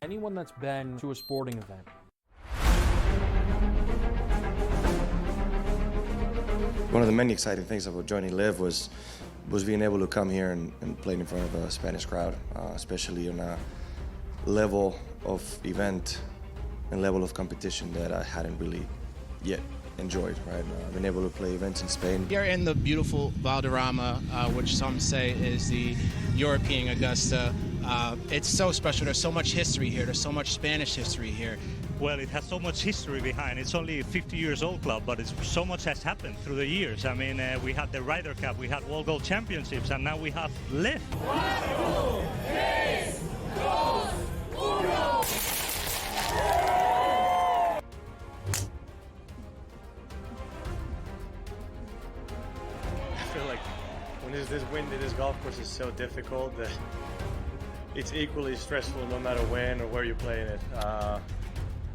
Anyone that's been to a sporting event. One of the many exciting things about joining Live was being able to come here and play in front of a Spanish crowd, especially on a level of event and level of competition that I hadn't really yet enjoyed, right? I've been able to play events in Spain. Here in the beautiful Valderrama, which some say is the European Augusta, it's so special. There's so much history here. There's so much Spanish history here. Well, it has so much history behind. It's only a 50 years old club, but so much has happened through the years. I mean, we had the Ryder Cup, we had World Gold Championships, and now we have Live. 1, 2, 3, 2, 1. I feel like when there's this wind in this golf course is so difficult that it's equally stressful no matter when or where you're playing it.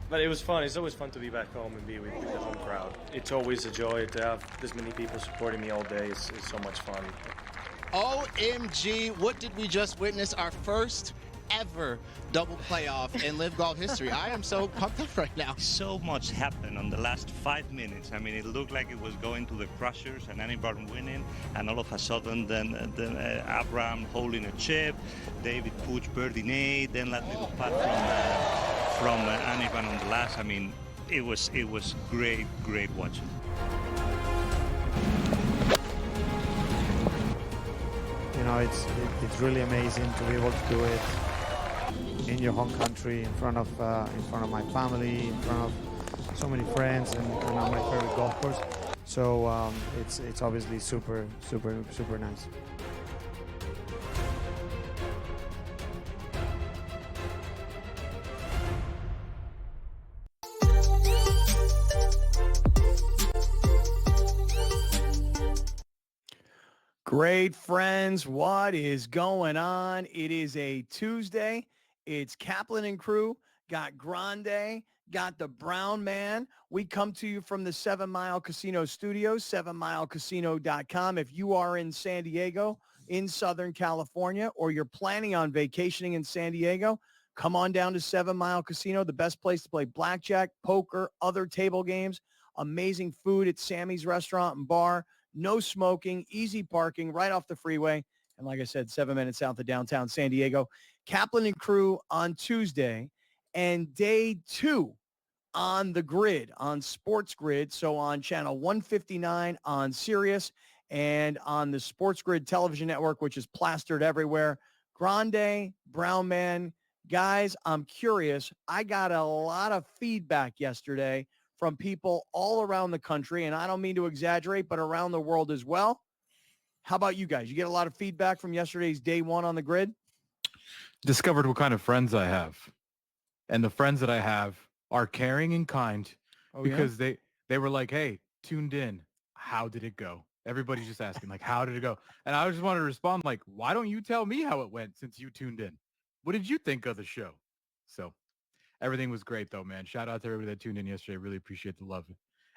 But it was fun. It's always fun to be back home and be with the home crowd. It's always a joy to have this many people supporting me all day. It's so much fun. OMG, what did we just witness? Our first ever double playoff in Live Golf history. I am so pumped up right now. So much happened on the last 5 minutes. I mean, it looked like it was going to the Crushers and Annie Barton winning, and all of a sudden then Abraham holding a chip, David Puig birdie eight, then that little putt from Annie Barton on the last. I mean, it was great watching. You know, it's really amazing to be able to do it in your home country, in front of my family, in front of so many friends, and on my favorite golf course. So it's obviously super nice. Great friends, what is going on? It is a Tuesday. It's Kaplan and Crew, got Grande, got the Brown Man. We come to you from the 7 Mile Casino Studios, 7milecasino.com. If you are in San Diego, in Southern California, or you're planning on vacationing in San Diego, come on down to 7 Mile Casino, the best place to play blackjack, poker, other table games, amazing food at Sammy's Restaurant and Bar. No smoking, easy parking right off the freeway. And like I said, 7 minutes south of downtown San Diego. Kaplan and Crew on Tuesday and day 2 on the grid, on SportsGrid. So on channel 159 on Sirius and on the SportsGrid television network, which is plastered everywhere. Grande, Brown Man. Guys, I'm curious. I got a lot of feedback yesterday from people all around the country, and I don't mean to exaggerate, but around the world as well. How about you guys? You get a lot of feedback from yesterday's day 1 on the grid? Discovered what kind of friends I have. And the friends that I have are caring and kind because they were like, hey, tuned in. How did it go? Everybody's just asking, like, how did it go? And I just wanted to respond, like, why don't you tell me how it went since you tuned in? What did you think of the show? So everything was great, though, man. Shout out to everybody that tuned in yesterday. Really appreciate the love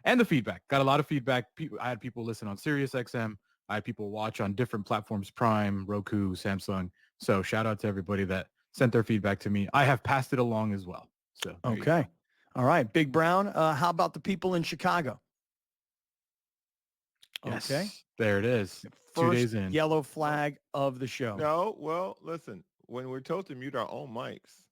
and the feedback. Got a lot of feedback. I had people listen on SiriusXM. I had people watch on different platforms, Prime, Roku, Samsung. So shout out to everybody that sent their feedback to me. I have passed it along as well. So okay. All right. Big Brown, how about the people in Chicago? Yes, okay. There it is. First 2 days in. Yellow flag of the show. No, well, listen, when we're told to mute our own mics,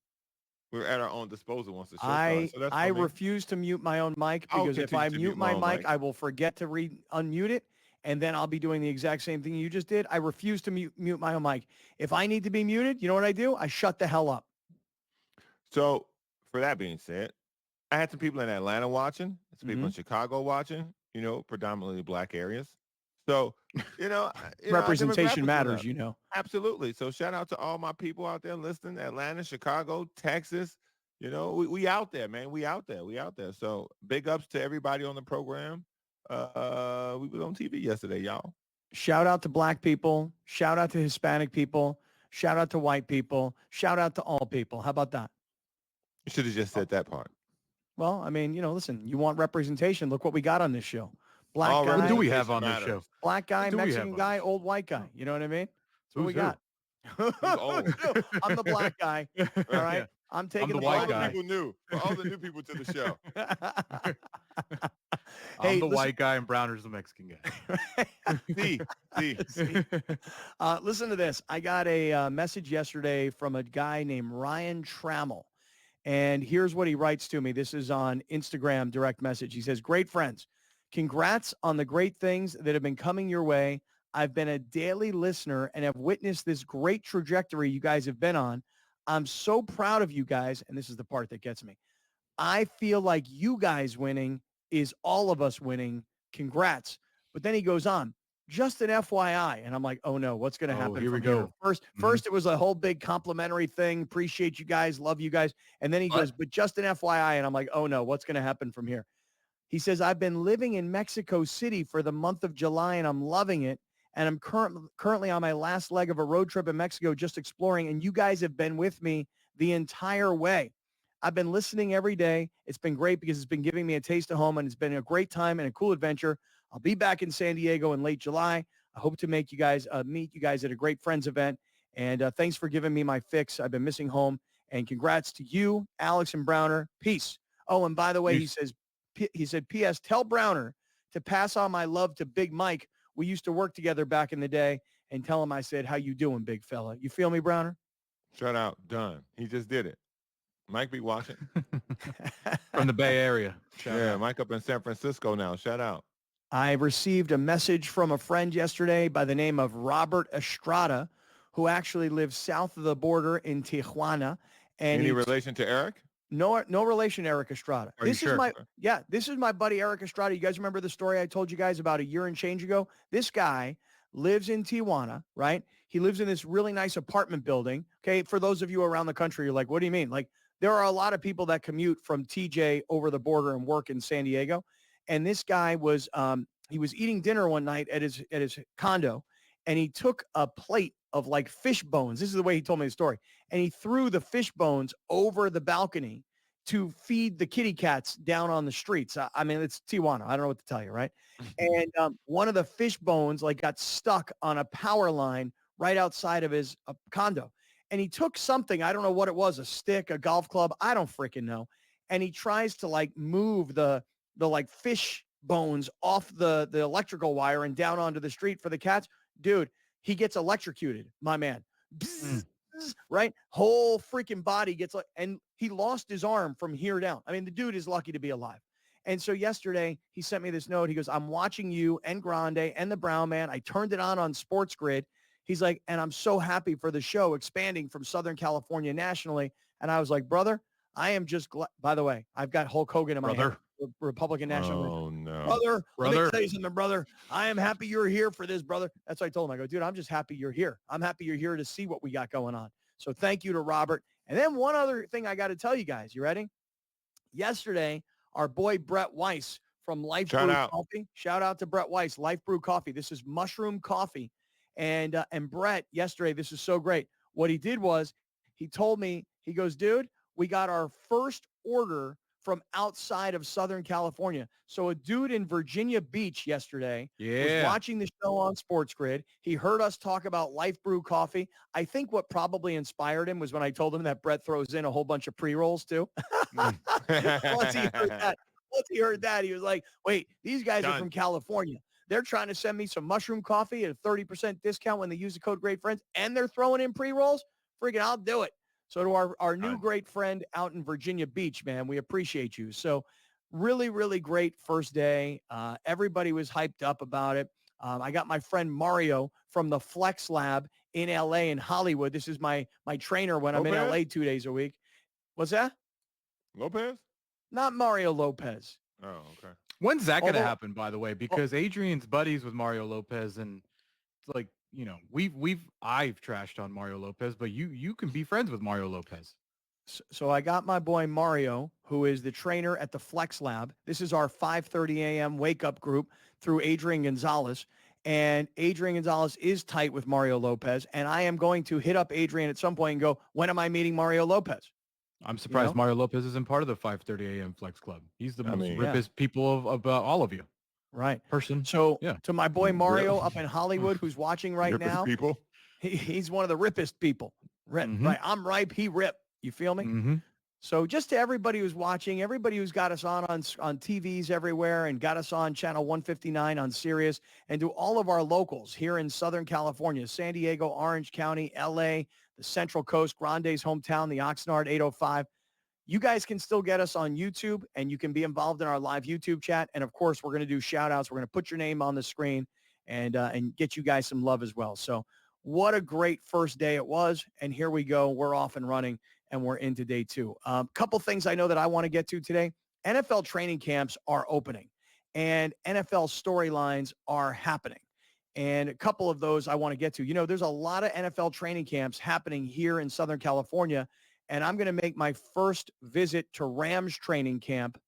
we're at our own disposal once the show starts. So I refuse to mute my own mic because if I mute my mic, I will forget to unmute it, and then I'll be doing the exact same thing you just did. I refuse to mute my own mic. If I need to be muted, you know what I do? I shut the hell up. So for that being said, I had some people in Atlanta watching, some people in Chicago watching, predominantly black areas. So, representation matters, Absolutely. So shout out to all my people out there listening, Atlanta, Chicago, Texas. We out there, man. We out there. So big ups to everybody on the program. We was on TV yesterday, y'all. Shout out to black people. Shout out to Hispanic people. Shout out to white people. Shout out to all people. How about that? You should have just said that part. Well, I mean, listen, you want representation. Look what we got on this show. Black guy. What do we have on this show? Black guy, Mexican guy, old white guy. You know what I mean? That's what we got. I'm the black guy. All right. I'm taking the the white all black guy. the people new. For all the new people to the show. I'm the listen- white guy and Browner's the Mexican guy. See. Listen to this. I got a message yesterday from a guy named Ryan Trammell. And here's what he writes to me. This is on Instagram direct message. He says, great friends. Congrats on the great things that have been coming your way. I've been a daily listener and have witnessed this great trajectory you guys have been on. I'm so proud of you guys. And this is the part that gets me. I feel like you guys winning is all of us winning. Congrats. But then he goes on, just an FYI. And I'm like, oh no, what's going to happen? Here we from here? go. First, it was a whole big complimentary thing. Appreciate you guys. Love you guys. And then he goes, but just an FYI. And I'm like, oh no, what's going to happen from here? He says, I've been living in Mexico City for the month of July and I'm loving it. And I'm currently on my last leg of a road trip in Mexico, just exploring. And you guys have been with me the entire way. I've been listening every day. It's been great because it's been giving me a taste of home and it's been a great time and a cool adventure. I'll be back in San Diego in late July. I hope to make you guys meet you guys at a great friends event. And thanks for giving me my fix. I've been missing home. And congrats to you, Alex and Browner. Peace. Oh, and by the way, he said, P.S. Tell Browner to pass on my love to Big Mike. We used to work together back in the day. And tell him I said, how you doing, big fella? You feel me, Browner? Shout out. Done. He just did it. Mike be watching. From the Bay Area. Shout out. Mike up in San Francisco now. Shout out. I received a message from a friend yesterday by the name of Robert Estrada, who actually lives south of the border in Tijuana. And Any relation to Eric? No relation to Eric Estrada. Are you sure? This is my buddy Eric Estrada. You guys remember the story I told you guys about a year and change ago? This guy lives in Tijuana, right? He lives in this really nice apartment building. Okay. For those of you around the country, you're like, what do you mean? Like, there are a lot of people that commute from TJ over the border and work in San Diego. And this guy was, he was eating dinner one night at his condo, and he took a plate of like fish bones. This is the way he told me the story. And he threw the fish bones over the balcony to feed the kitty cats down on the streets. I mean, it's Tijuana. I don't know what to tell you, right? And one of the fish bones like got stuck on a power line right outside of his condo. And he took something, I don't know what it was, a stick, a golf club, I don't freaking know. And he tries to like move the like fish bones off the electrical wire and down onto the street for the cats. Dude, he gets electrocuted, my man. Bzz, bzz, right? Whole freaking body gets like, and he lost his arm from here down. I mean, the dude is lucky to be alive. And so yesterday he sent me this note. He goes, I'm watching you and Grande and the Brown Man. I turned it on SportsGrid. He's like, and I'm so happy for the show expanding from Southern California nationally. And I was like, brother, I am just glad. By the way, I've got Hulk Hogan in my head, Republican National. Oh, no. Brother, let me tell you something, brother. I am happy you're here for this, brother. That's what I told him. I go, dude, I'm just happy you're here. I'm happy you're here to see what we got going on. So thank you to Robert. And then one other thing I got to tell you guys. You ready? Yesterday, our boy Brett Weiss from Life Brew Coffee. Shout out to Brett Weiss, Life Brew Coffee. This is mushroom coffee. And Brett, yesterday, this is so great. What he did was he told me, he goes, dude, we got our first order from outside of Southern California. So a dude in Virginia Beach yesterday was watching the show on SportsGrid. He heard us talk about Life Brew Coffee. I think what probably inspired him was when I told him that Brett throws in a whole bunch of pre-rolls too. Once he heard that, he was like, wait, these guys are from California. They're trying to send me some mushroom coffee at a 30% discount when they use the code Great Friends, and they're throwing in pre-rolls. Freaking, I'll do it. So to our new great friend out in Virginia Beach, man, we appreciate you. So really, really great first day. Everybody was hyped up about it. I got my friend Mario from the Flex Lab in LA and Hollywood. This is my trainer when I'm in LA 2 days a week. What's that? Lopez? Not Mario Lopez. Oh, okay. When's that going to happen, by the way? Because Adrian's buddies with Mario Lopez, and it's like, you know, I've trashed on Mario Lopez, but you can be friends with Mario Lopez. So I got my boy Mario, who is the trainer at the Flex Lab. This is our 5:30 a.m. wake up group through Adrian Gonzalez. And Adrian Gonzalez is tight with Mario Lopez. And I am going to hit up Adrian at some point and go, when am I meeting Mario Lopez? I'm surprised Mario Lopez isn't part of the 5:30 a.m. Flex Club. He's the most rippest people of all of you. Right. Person. So to my boy Mario up in Hollywood, who's watching right now, people. he's one of the rippest people. Right. I'm ripe. He rip. You feel me? Mm-hmm. So just to everybody who's watching, everybody who's got us on TVs everywhere and got us on channel 159 on Sirius, and to all of our locals here in Southern California, San Diego, Orange County, LA, the Central Coast, Grande's hometown, the Oxnard 805. You guys can still get us on YouTube, and you can be involved in our live YouTube chat. And of course, we're going to do shout outs. We're going to put your name on the screen and get you guys some love as well. So what a great first day it was. And here we go. We're off and running, and we're into day two. Couple things I know that I want to get to today. NFL training camps are opening, and NFL storylines are happening. And a couple of those I want to get to. You know, there's a lot of NFL training camps happening here in Southern California, and I'm going to make my first visit to Rams training camp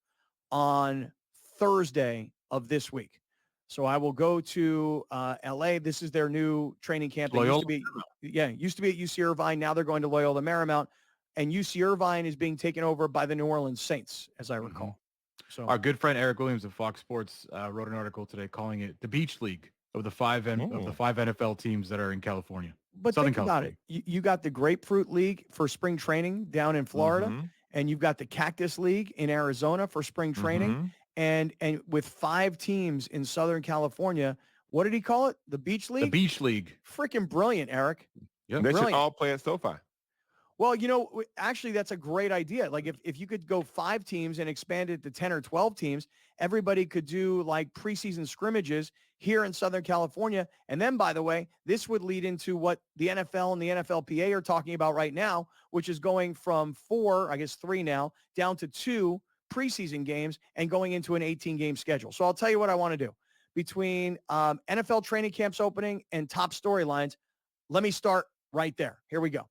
on Thursday of this week. So I will go to LA. This is their new training camp. They used to be at UC Irvine. Now they're going to Loyola Marymount. And UC Irvine is being taken over by the New Orleans Saints, as I recall. Mm-hmm. So our good friend Eric Williams of Fox Sports wrote an article today calling it the Beach League of the five NFL teams that are in California. But Southern think California. about it. You got the Grapefruit League for spring training down in Florida, and you've got the Cactus League in Arizona for spring training. And with 5 teams in Southern California, what did he call it? The Beach League? The Beach League. Freaking brilliant, Eric. Yep. They should all play at SoFi. Well, you know, actually, that's a great idea. Like if you could go 5 teams and expand it to 10 or 12 teams, everybody could do like preseason scrimmages here in Southern California. And then, by the way, this would lead into what the NFL and the NFLPA are talking about right now, which is going from 4, I guess 3 now, down to 2 preseason games and going into an 18-game schedule. So I'll tell you what I want to do. Between NFL training camps opening and top storylines, let me start right there. Here we go.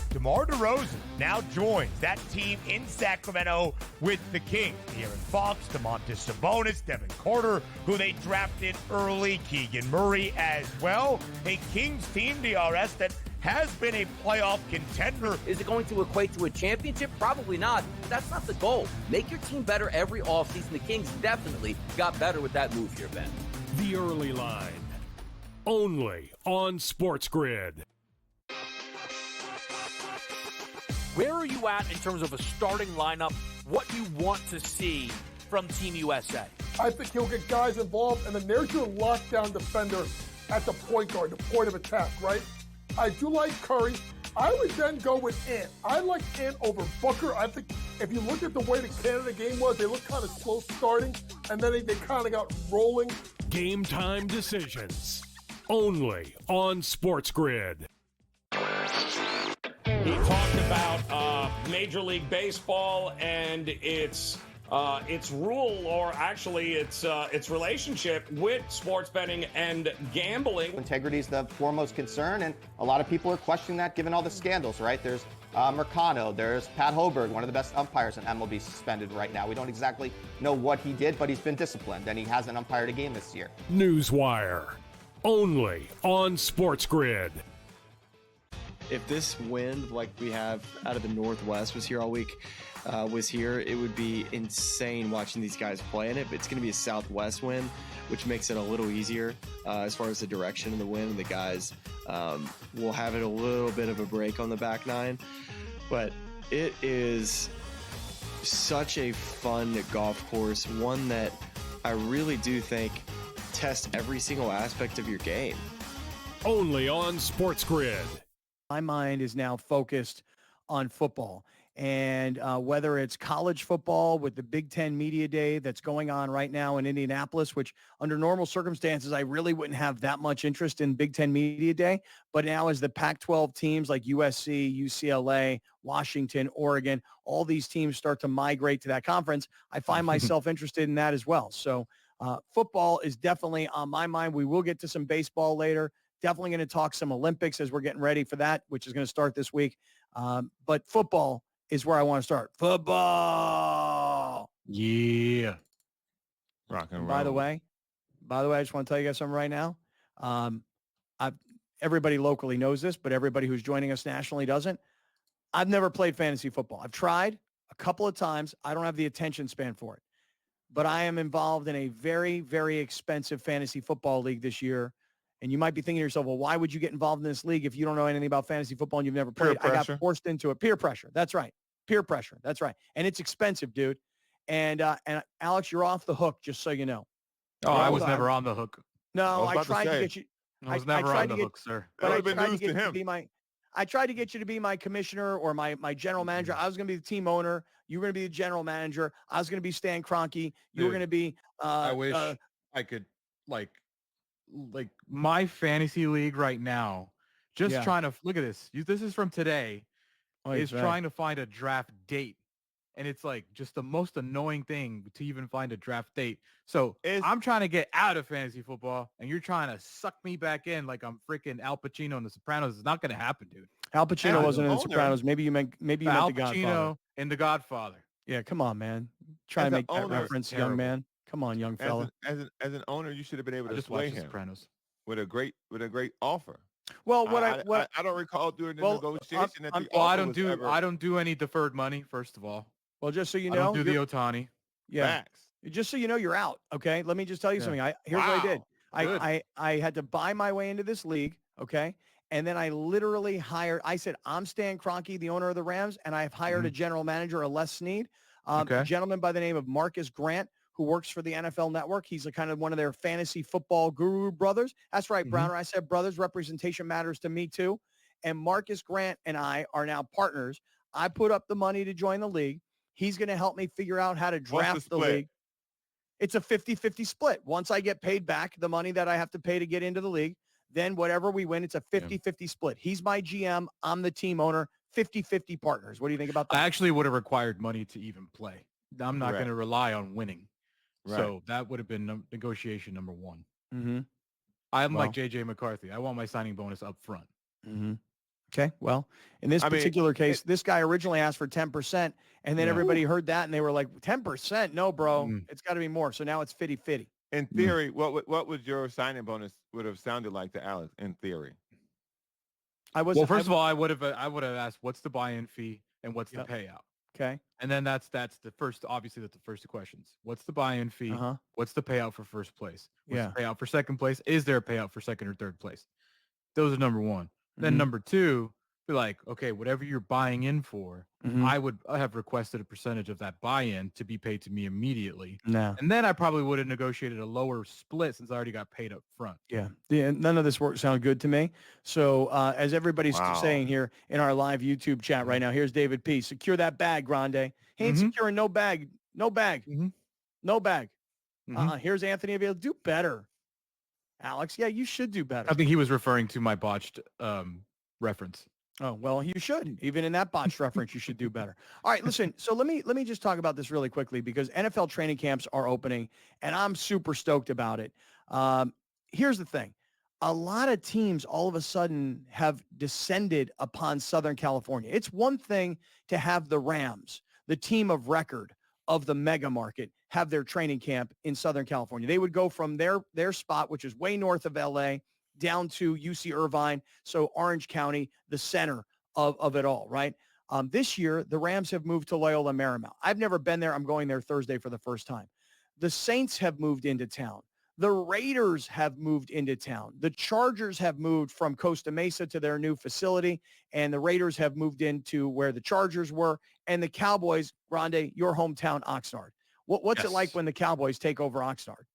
DeMar DeRozan now joins that team in Sacramento with the Kings. De'Aaron Fox, Domantas Sabonis, Devin Carter, who they drafted early, Keegan Murray as well. A Kings team, DRS, that has been a playoff contender. Is it going to equate to a championship? Probably not. That's not the goal. Make your team better every offseason. The Kings definitely got better with that move here, Ben. The Early Line. Only on SportsGrid. Where are you at in terms of a starting lineup? What you want to see from Team USA? I think he'll get guys involved, and then there's your lockdown defender at the point guard, the point of attack, right? I do like Curry. I would then go with Ant. I like Ant over Booker. I think if you look at the way the Canada game was, they looked kind of slow starting, and then they kind of got rolling. Game time decisions. Only on SportsGrid. He talked about Major League Baseball and its rule, or actually its relationship with sports betting and gambling. Integrity is the foremost concern, and a lot of people are questioning that given all the scandals, right? There's Mercado, there's Pat Hoberg, one of the best umpires in MLB, suspended right now. We don't exactly know what he did, but he's been disciplined, and he hasn't umpired a game this year. Newswire. Only on SportsGrid. If this wind, like we have out of the Northwest, was here all week, it would be insane watching these guys play in it. But it's going to be a southwest wind, which makes it a little easier as far as the direction of the wind. The guys will have it a little bit of a break on the back nine. But it is such a fun golf course, one that I really do think tests every single aspect of your game. Only on SportsGrid. My mind is now focused on football, and whether it's college football with the Big Ten Media Day that's going on right now in Indianapolis, which under normal circumstances, I really wouldn't have that much interest in Big Ten Media Day. But now as the Pac-12 teams like USC, UCLA, Washington, Oregon, all these teams start to migrate to that conference, I find myself interested in that as well. So football is definitely on my mind. We will get to some baseball later. Definitely going to talk some Olympics as we're getting ready for that, which is going to start this week. But football is where I want to start. Football. Yeah. Rock and roll. By the way, I just want to tell you guys something right now. Everybody locally knows this, but everybody who's joining us nationally doesn't. I've never played fantasy football. I've tried a couple of times. I don't have the attention span for it. but I am involved in a very, very expensive fantasy football league this year. And you might be thinking to yourself, well, why would you get involved in this league if you don't know anything about fantasy football and you've never played? I got forced into it. Peer pressure. That's right. Peer pressure. That's right. And it's expensive, dude. And Alex, you're off the hook, just so you know. Oh, I was never on the hook. No, I tried to get you. I was never on the hook, sir. But I tried to get you to be I tried to get you to be my commissioner or my general manager. I was going to be the team owner. You were going to be the general manager. I was going to be Stan Kroenke. You were going to be. I wish I could like my fantasy league right now. Just trying to look at this. This is from today. Is trying to find a draft date. And it's like just the most annoying thing to even find a draft date. So I'm trying to get out of fantasy football, and you're trying to suck me back in like I'm freaking Al Pacino in The Sopranos. It's not going to happen, dude. Al Pacino wasn't in The Sopranos. Maybe you meant The Godfather. Al Pacino in The Godfather. Yeah, come on, man. Try to make that reference, young man. Come on, young fella. As an owner, you should have been able to just sway watch The him Sopranos with a great offer. Well, I don't recall doing the negotiation. I don't do any deferred money. First of all. Well, just so you know, I don't do the Ohtani. Yeah. Facts. Just so you know, you're out. Okay. Let me just tell you something. Here's what I did. I had to buy my way into this league. Okay. And then I literally I said, I'm Stan Kroenke, the owner of the Rams, and I've hired a general manager, Les Snead, a gentleman by the name of Marcus Grant, who works for the NFL Network. He's kind of one of their fantasy football guru brothers. That's right, Browner. I said brothers. Representation matters to me too. And Marcus Grant and I are now partners. I put up the money to join the league. He's going to help me figure out how to draft the league. It's a 50-50 split. Once I get paid back the money that I have to pay to get into the league, then whatever we win, it's a 50-50 split. He's my GM. I'm the team owner. 50-50 partners. What do you think about that? I actually would have required money to even play. I'm not going to rely on winning. Right. So that would have been negotiation number one. Mm-hmm. I'm like JJ McCarthy. I want my signing bonus up front. Mm-hmm. Okay. Well, in this particular case, this guy originally asked for 10%, and then everybody heard that, and they were like, 10%? No, bro. It's got to be more. So now it's 50-50. In theory, what would your signing bonus would have sounded like to Alex, in theory? First of all, I would have asked, what's the buy-in fee and what's the payout? Okay. And then that's the first, obviously, that's the first two questions. What's the buy-in fee? What's the payout for first place? What's the payout for second place? Is there a payout for second or third place? Those are number one. Then number two, be like, okay, whatever you're buying in for, I would have requested a percentage of that buy-in to be paid to me immediately. No. And then I probably would have negotiated a lower split since I already got paid up front. Yeah. None of this sound good to me. So as everybody's saying here in our live YouTube chat right now, here's David P. Secure that bag, Grande. He ain't securing no bag. No bag. No bag. Here's Anthony Avail. Do better. Alex, yeah, you should do better. I think he was referring to my botched reference. Oh, well, you should. Even in that botched reference, you should do better. All right, listen. So let me just talk about this really quickly because NFL training camps are opening, and I'm super stoked about it. Here's the thing. A lot of teams all of a sudden have descended upon Southern California. It's one thing to have the Rams, the team of record of the mega market, have their training camp in Southern California. They would go from their spot, which is way north of LA, down to UC Irvine, so Orange County, the center of it all, right? This year, the Rams have moved to Loyola Marymount. I've never been there. I'm going there Thursday for the first time. The Saints have moved into town. The Raiders have moved into town. The Chargers have moved from Costa Mesa to their new facility, and the Raiders have moved into where the Chargers were, and the Cowboys, Grande, your hometown, Oxnard. What's it like when the Cowboys take over Oxnard?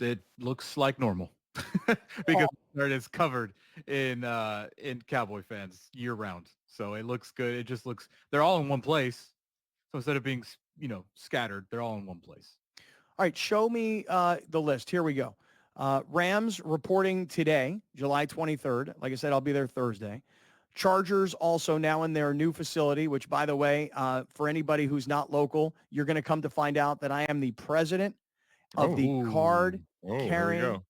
It looks like normal because it is covered in Cowboy fans year round. So it looks good. It just looks, they're all in one place. So instead of being, scattered, they're all in one place. All right, show me the list. Here we go. Rams reporting today, July 23rd. Like I said, I'll be there Thursday. Chargers also now in their new facility, which, by the way, for anybody who's not local, you're going to come to find out that I am the president of the card carrying.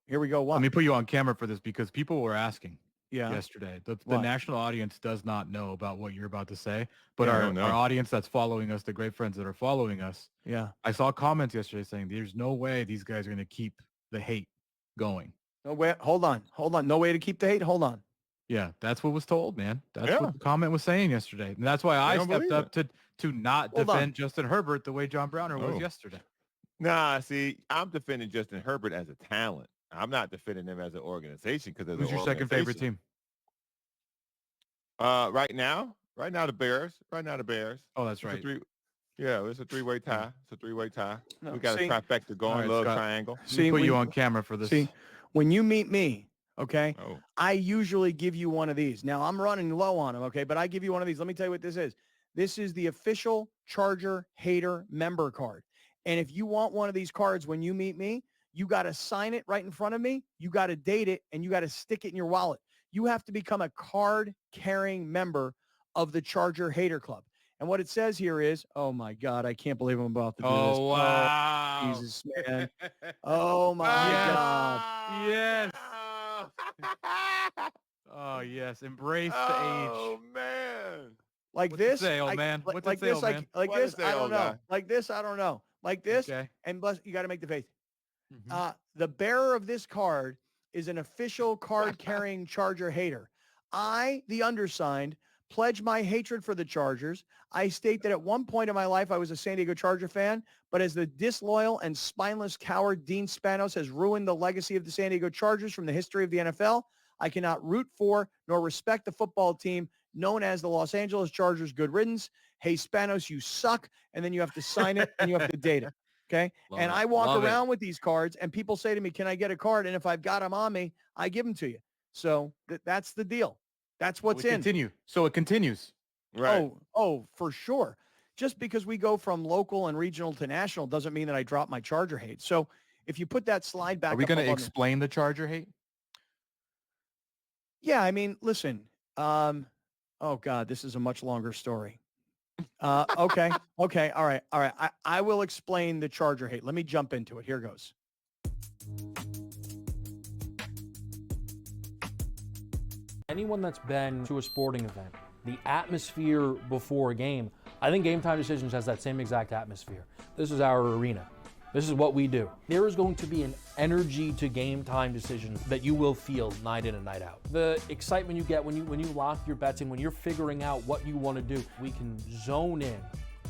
Here we go. What? Let me put you on camera for this because people were asking Yeah. yesterday. The national audience does not know about what you're about to say, but our audience that's following us, the great friends that are following us, yeah, I saw comments yesterday saying there's no way these guys are going to keep the hate going. No way. Hold on. No way to keep the hate. Hold on. Yeah, that's what was told, man. That's what the comment was saying yesterday. And that's why I stepped up to not Hold on. defend Justin Herbert the way John Browner was yesterday. Nah, see, I'm defending Justin Herbert as a talent. I'm not defending them as an organization because Who's your second favorite team? Right now, the Bears. Right now, the Bears. Oh, that's It's a right. it's a three-way tie. It's a three-way tie. No, We got see- a trifecta going, All right, love Scott. triangle. See, put you on camera for this. See, when you meet me, okay, Oh. I usually give you one of these. Now, I'm running low on them, okay, but I give you one of these. Let me tell you what this is. This is the official Charger Hater member card. And if you want one of these cards when you meet me, you got to sign it right in front of me. You got to date it, and you got to stick it in your wallet. You have to become a card-carrying member of the Charger Hater Club. And what it says here is, oh, my God, I can't believe I'm about to do this. Oh, wow. Oh, Jesus, man. Oh, my God. Yes. Oh, yes. Embrace the age. Oh, man. Like What's it this, say, old man? Like, What's like it say, this, old like, man? like What this, it say, I don't old know. guy? Like this, I don't know. Like this, Okay. and plus, you got to make the face. Mhm. The bearer of this card is an official card-carrying Charger hater. I, the undersigned, pledge my hatred for the Chargers. I state that at one point in my life, I was a San Diego Charger fan, but as the disloyal and spineless coward Dean Spanos has ruined the legacy of the San Diego Chargers from the history of the NFL, I cannot root for nor respect the football team known as the Los Angeles Chargers. Good riddance. Hey, Spanos, you suck. And then you have to sign it and you have to date it. Okay. Love and it. I walk Love it. around with these cards and people say to me, can I get a card? And if I've got them on me, I give them to you. So that's the deal. That's what's So in. continue. So it continues. Right. Oh, for sure. Just because we go from local and regional to national doesn't mean that I drop my Charger hate. So if you put that slide back Are we up going to above- explain the Charger hate? Yeah, I mean, listen. Oh God, this is a much longer story. Okay, all right. I will explain the Charger hate. Let me jump into it. Here goes. Anyone that's been to a sporting event, the atmosphere before a game, I think Game Time Decisions has that same exact atmosphere. This is our arena. This is what we do. There is going to be an energy to Game Time Decisions that you will feel night in and night out. The excitement you get when you lock your bets in, when you're figuring out what you want to do, we can zone in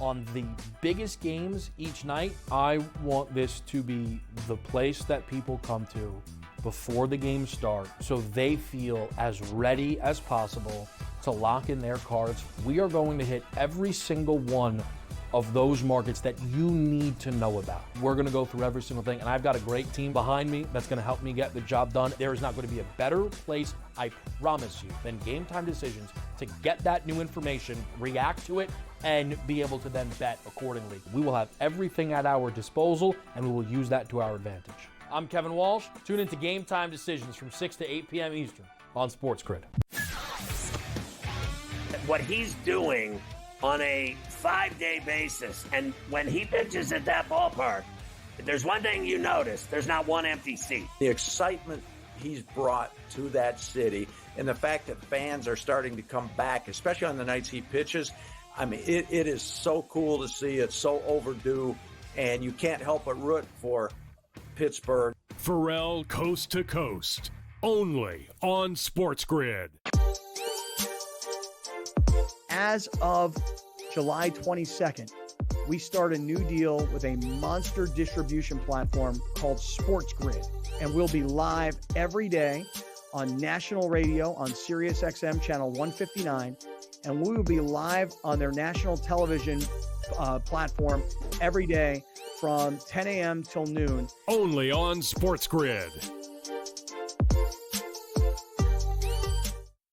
on the biggest games each night. I want this to be the place that people come to before the games start so they feel as ready as possible to lock in their cards. We are going to hit every single one of those markets that you need to know about. We're going to go through every single thing, and I've got a great team behind me that's going to help me get the job done. There is not going to be a better place, I promise you, than Game Time Decisions to get that new information, react to it, and be able to then bet accordingly. We will have everything at our disposal, and we will use that to our advantage. I'm Kevin Walsh. Tune into Game Time Decisions from 6 to 8 p.m. Eastern on SportsGrid. What he's doing on a 5-day basis, and when he pitches at that ballpark, there's one thing you notice: there's not one empty seat. The excitement he's brought to that city, and the fact that fans are starting to come back, especially on the nights he pitches, I mean, it is so cool to see. It's so overdue, and you can't help but root for Pittsburgh. Pharrell Coast to Coast, only on SportsGrid. As of July 22nd, we start a new deal with a monster distribution platform called SportsGrid, and we'll be live every day on national radio on SiriusXM channel 159, and we will be live on their national television platform every day from 10 a.m. till noon. Only on SportsGrid.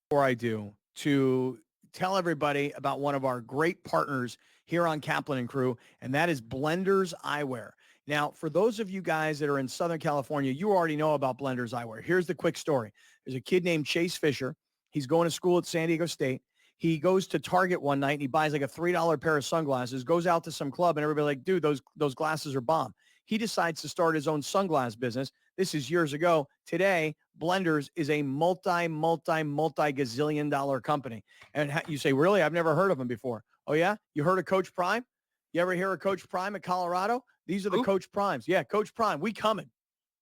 Before I do, to tell everybody about one of our great partners here on Kaplan and Crew, and that is Blenders Eyewear. Now, for those of you guys that are in Southern California, you already know about Blenders Eyewear. Here's the quick story. There's a kid named Chase Fisher. He's going to school at San Diego State. He goes to Target one night and he buys like a $3 pair of sunglasses, goes out to some club, and everybody like, dude, those glasses are bomb. He decides to start his own sunglass business. This is years ago. Today, Blenders is a multi-gazillion dollar company. And you say, really? I've never heard of them before. Oh, yeah? You heard of Coach Prime? You ever hear of Coach Prime at Colorado? These are the Coach Primes. Yeah, Coach Prime. We coming.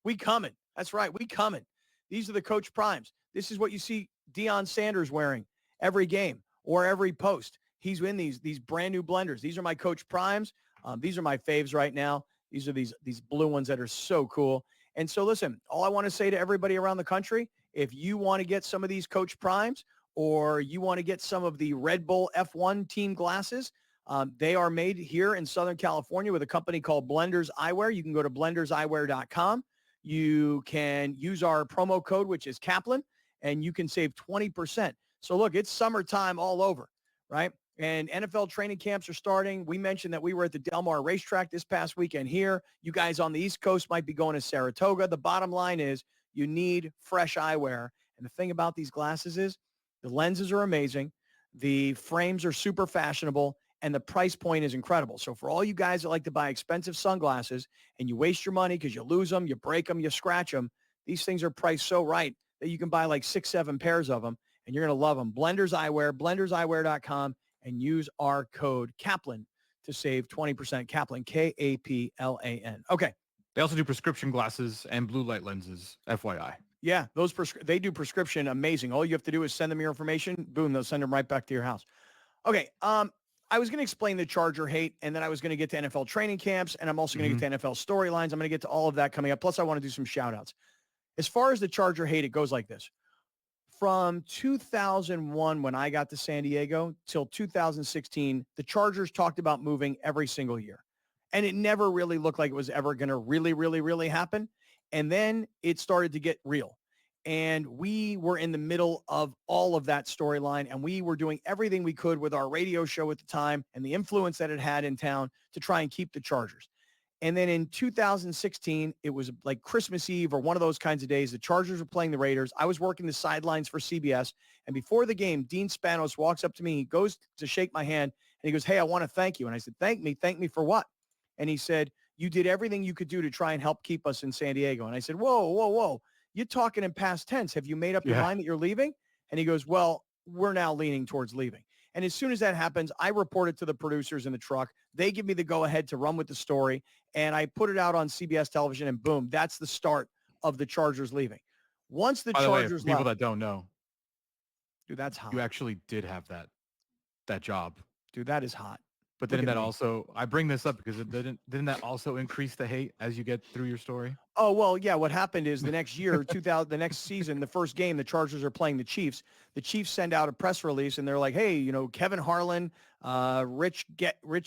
That's right. We coming. These are the Coach Primes. This is what you see Deion Sanders wearing every game or every post. he's in these brand new blenders. These are my Coach Primes. These are my faves right now. These are these blue ones that are so cool. And so listen, all I want to say to everybody around the country, if you want to get some of these Coach Primes or you want to get some of the Red Bull F1 team glasses, they are made here in Southern California with a company called Blenders Eyewear. You can go to blenderseyewear.com. You can use our promo code, which is Kaplan, and you can save 20%. So look, it's summertime all over, right? And NFL training camps are starting. We mentioned that we were at the Del Mar racetrack this past weekend here. You guys on the East Coast might be going to Saratoga. The bottom line is you need fresh eyewear. And the thing about these glasses is the lenses are amazing. The frames are super fashionable. And the price point is incredible. So for all you guys that like to buy expensive sunglasses and you waste your money because you lose them, you break them, you scratch them, these things are priced so right that you can buy like 6, 7 pairs of them, and you're going to love them. Blenders Eyewear, blenderseyewear.com, and use our code Kaplan to save 20%. Kaplan, Kaplan. Okay. They also do prescription glasses and blue light lenses, FYI. Yeah, they do prescription amazing. All you have to do is send them your information. Boom, they'll send them right back to your house. Okay, I was going to explain the Charger hate, and then I was going to get to NFL training camps, and I'm also going to get to NFL storylines. I'm going to get to all of that coming up. Plus, I want to do some shout-outs. As far as the Charger hate, it goes like this. From 2001, when I got to San Diego, till 2016, the Chargers talked about moving every single year. And it never really looked like it was ever going to really, really, really happen. And then it started to get real. And we were in the middle of all of that storyline, and we were doing everything we could with our radio show at the time and the influence that it had in town to try and keep the Chargers. And then in 2016, it was like Christmas Eve or one of those kinds of days. The Chargers were playing the Raiders. I was working the sidelines for CBS. And before the game, Dean Spanos walks up to me. He goes to shake my hand, and he goes, "Hey, I want to thank you." And I said, Thank me for what?" And he said, "You did everything you could do to try and help keep us in San Diego." And I said, whoa. You're talking in past tense. Have you made up your mind that you're leaving? And he goes, "Well, we're now leaning towards leaving." And as soon as that happens, I report it to the producers in the truck. They give me the go-ahead to run with the story, and I put it out on CBS television, and boom, that's the start of the Chargers leaving. Once the Chargers people left, that don't know, dude, that's hot. you actually did have that job. Dude, that is hot. But didn't that also, I bring this up because didn't that also increase the hate as you get through your story? Oh, well, yeah. What happened is the next year, the next season, the first game, the Chargers are playing the Chiefs. The Chiefs send out a press release, and they're like, "Hey, Kevin Harlan, Rich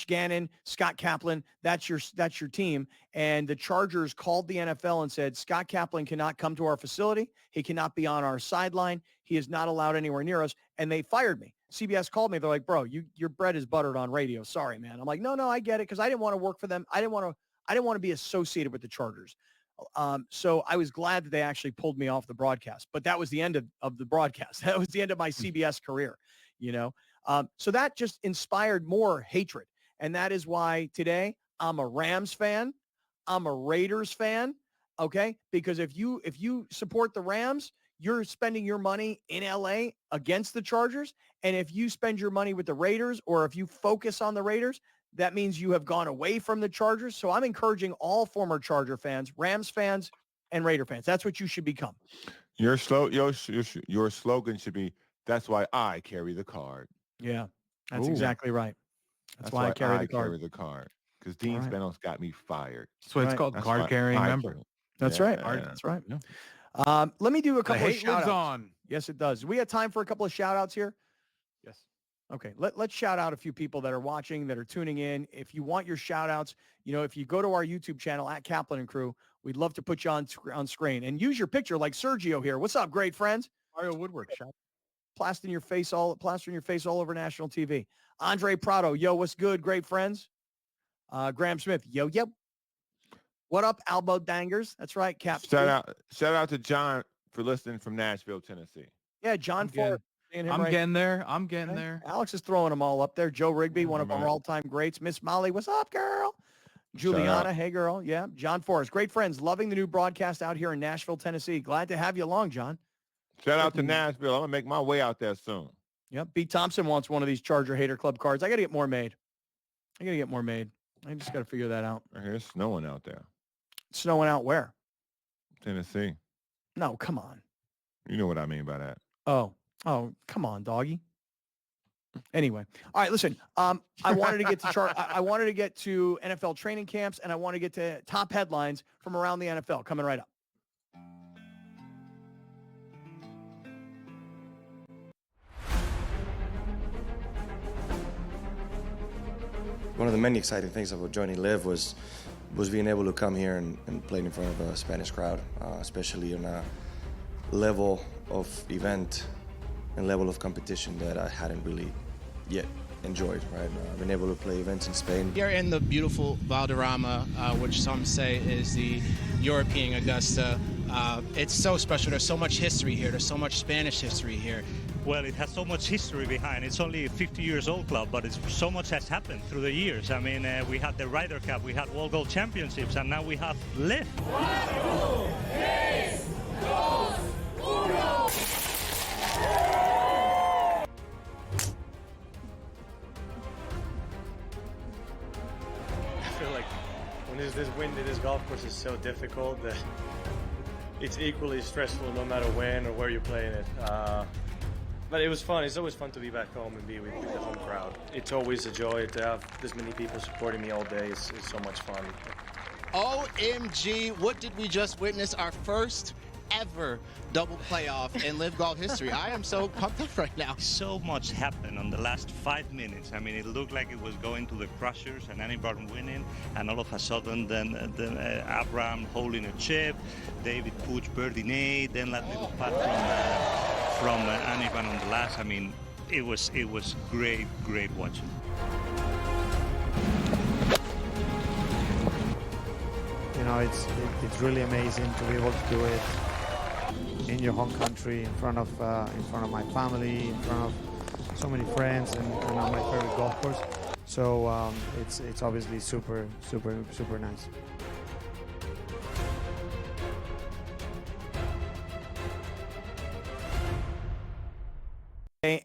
Gannon, Scott Kaplan, that's your team." And the Chargers called the NFL and said, "Scott Kaplan cannot come to our facility. He cannot be on our sideline. He is not allowed anywhere near us." And they fired me. CBS called me. They're like, "Bro, your bread is buttered on radio. Sorry, man." I'm like, no, I get it, because I didn't want to work for them. I didn't want to be associated with the Chargers. So I was glad that they actually pulled me off the broadcast. But that was the end of the broadcast. That was the end of my CBS career, So that just inspired more hatred. And that is why today I'm a Rams fan. I'm a Raiders fan. Okay? Because if you support the Rams, you're spending your money in LA against the Chargers. And if you spend your money with the Raiders, or if you focus on the Raiders, that means you have gone away from the Chargers. So I'm encouraging all former Charger fans, Rams fans, and Raider fans. That's what you should become. Your slogan should be, "That's why I carry the card." Yeah, that's exactly right. That's why I carry the card. Because Dean Spanos got me fired. That's what it's called, card carrying member. That's right. That's right. Yeah. Let me do a couple of shout-outs. On. Yes, it does. We have time for a couple of shout-outs here. Yes. Okay, let's shout out a few people that are watching, that are tuning in. If you want your shout-outs, if you go to our YouTube channel at Kaplan and Crew, we'd love to put you on screen. And use your picture like Sergio here. What's up, great friends? Mario Woodwork, shout. Plastering your face all over national TV. Andre Prado, yo, what's good, great friends? Graham Smith, yo. What up, Albo Dangers? That's right, Cap. Shout out to John for listening from Nashville, Tennessee. Yeah, John Ford. I'm getting there. Alex is throwing them all up there. Joe Rigby, one of our all-time greats. Miss Molly, what's up, girl? Juliana, hey, girl. Yeah. John Forrest, great friends. Loving the new broadcast out here in Nashville, Tennessee. Glad to have you along, John. Shout out to Nashville. I'm going to make my way out there soon. Yep. B. Thompson wants one of these Charger Hater Club cards. I got to get more made. I just got to figure that out. It's snowing out there. Snowing out where? Tennessee. No, come on. You know what I mean by that. Oh, come on, doggy. Anyway, all right. Listen, I wanted to get to I wanted to get to NFL training camps, and I want to get to top headlines from around the NFL coming right up. One of the many exciting things about joining Live was being able to come here and play in front of a Spanish crowd, especially on a level of event and level of competition that I hadn't really yet enjoyed, right? I've been able to play events in Spain. Here in the beautiful Valderrama, which some say is the European Augusta. It's so special. There's so much history here. There's so much Spanish history here. Well, it has so much history behind. It's only a 50 years old club, but so much has happened through the years. I mean, we had the Ryder Cup, we had World Gold Championships, and now we have Live. 1, 2, 3, 2, 1. I feel like when there's this wind at this golf course is so difficult that it's equally stressful no matter when or where you're playing it. But it was fun. It's always fun to be back home and be with the home crowd. It's always a joy to have this many people supporting me all day. It's so much fun. OMG, what did we just witness? Our first ever double playoff in Live Golf history. I am so pumped up right now. So much happened on the last 5 minutes. I mean, it looked like it was going to the crushers and Annie Barton winning, and all of a sudden then Abraham holding a chip, David Puig birdie eight, then that little putt from Annie Barton on the last. I mean, it was great watching. You know, it's really amazing to be able to do it in your home country, in front of my family, in front of so many friends, and on my favorite golf course. So it's obviously super nice.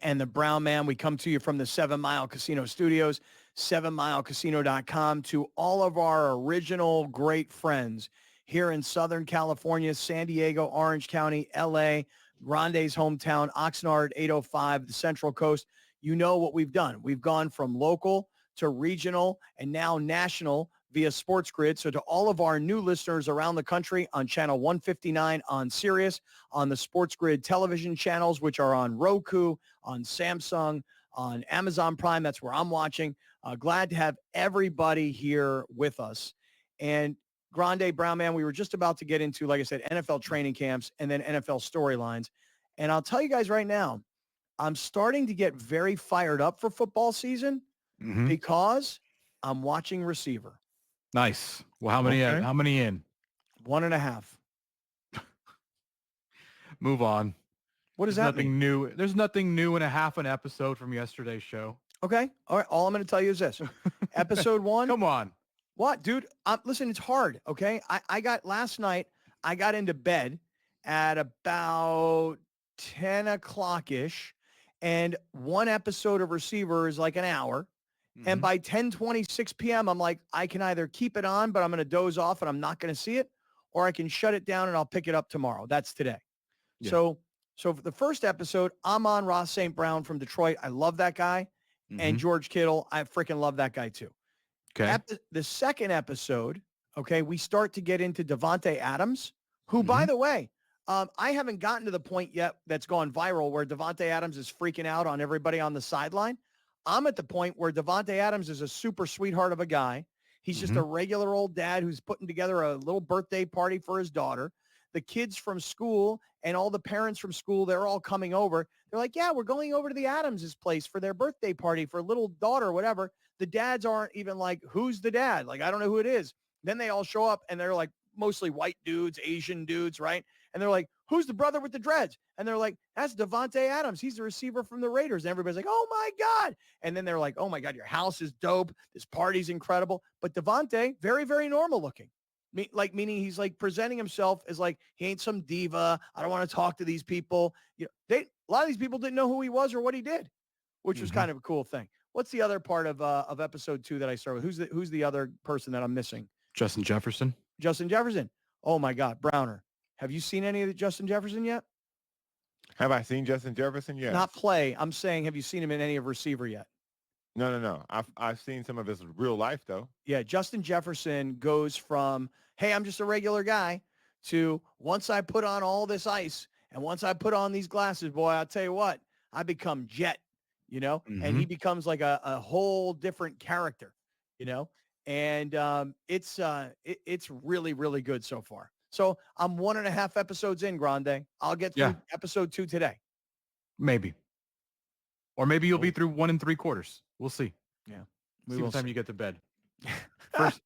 And the Brown Man, we come to you from the 7 Mile Casino Studios, 7milecasino.com, to all of our original great friends here in Southern California, San Diego, Orange County, LA, Grande's hometown, Oxnard 805, the Central Coast. You know what we've done. We've gone from local to regional and now national via SportsGrid. So to all of our new listeners around the country on channel 159 on Sirius, on the SportsGrid television channels, which are on Roku, on Samsung, on Amazon Prime, that's where I'm watching. Glad to have everybody here with us. And Grande, Brown Man, we were just about to get into, like I said, NFL training camps and then NFL storylines. And I'll tell you guys right now, I'm starting to get very fired up for football season because I'm watching receiver. Nice. Well, how many? Okay. How many in? 1.5. Move on. What does There's that nothing mean? new. There's nothing new in a half an episode from yesterday's show. Okay. All right. All I'm going to tell you is this. Episode 1. Come on. What, dude? Listen, it's hard. Okay. I got last night, I got into bed at about 10 o'clock-ish, and one episode of Receiver is like an hour. And by 10:26 p.m., I'm like, I can either keep it on, but I'm going to doze off and I'm not going to see it, or I can shut it down and I'll pick it up tomorrow. That's today. Yeah. So for the first episode, I'm on Ross St. Brown from Detroit. I love that guy. And George Kittle, I freaking love that guy too. Okay. At the second episode, okay, we start to get into Davante Adams, who, by the way, I haven't gotten to the point yet that's gone viral where Davante Adams is freaking out on everybody on the sideline. I'm at the point where Davante Adams is a super sweetheart of a guy. He's just a regular old dad who's putting together a little birthday party for his daughter. The kids from school and all the parents from school, they're all coming over. They're like, yeah, we're going over to the Adams' place for their birthday party for little daughter or whatever. The dads aren't even like, who's the dad? Like, I don't know who it is. Then they all show up and they're like mostly white dudes, Asian dudes, right? And they're like, who's the brother with the dreads? And they're like, that's Davante Adams. He's the receiver from the Raiders. And everybody's like, oh my God. And then they're like, oh my God, your house is dope. This party's incredible. But Davante, very, very normal looking. Meaning he's like presenting himself as like, he ain't some diva. I don't want to talk to these people. You know, a lot of these people didn't know who he was or what he did, which was kind of a cool thing. What's the other part of episode 2 that I started with? Who's the other person that I'm missing? Justin Jefferson. Justin Jefferson. Oh my God, Browner. Have you seen any of the Justin Jefferson yet? Have I seen Justin Jefferson? Yes. Not play. I'm saying, have you seen him in any of receiver yet? No. I've seen some of his real life though. Yeah, Justin Jefferson goes from, hey, I'm just a regular guy, to once I put on all this ice and once I put on these glasses, boy, I'll tell you what, I become Jet, and he becomes like a whole different character, and it's really, really good so far. So I'm 1.5 episodes in, Grande. I'll get through episode 2 today. Maybe. Or maybe you'll be through 1 3/4. We'll see. Yeah. See what time you get to bed.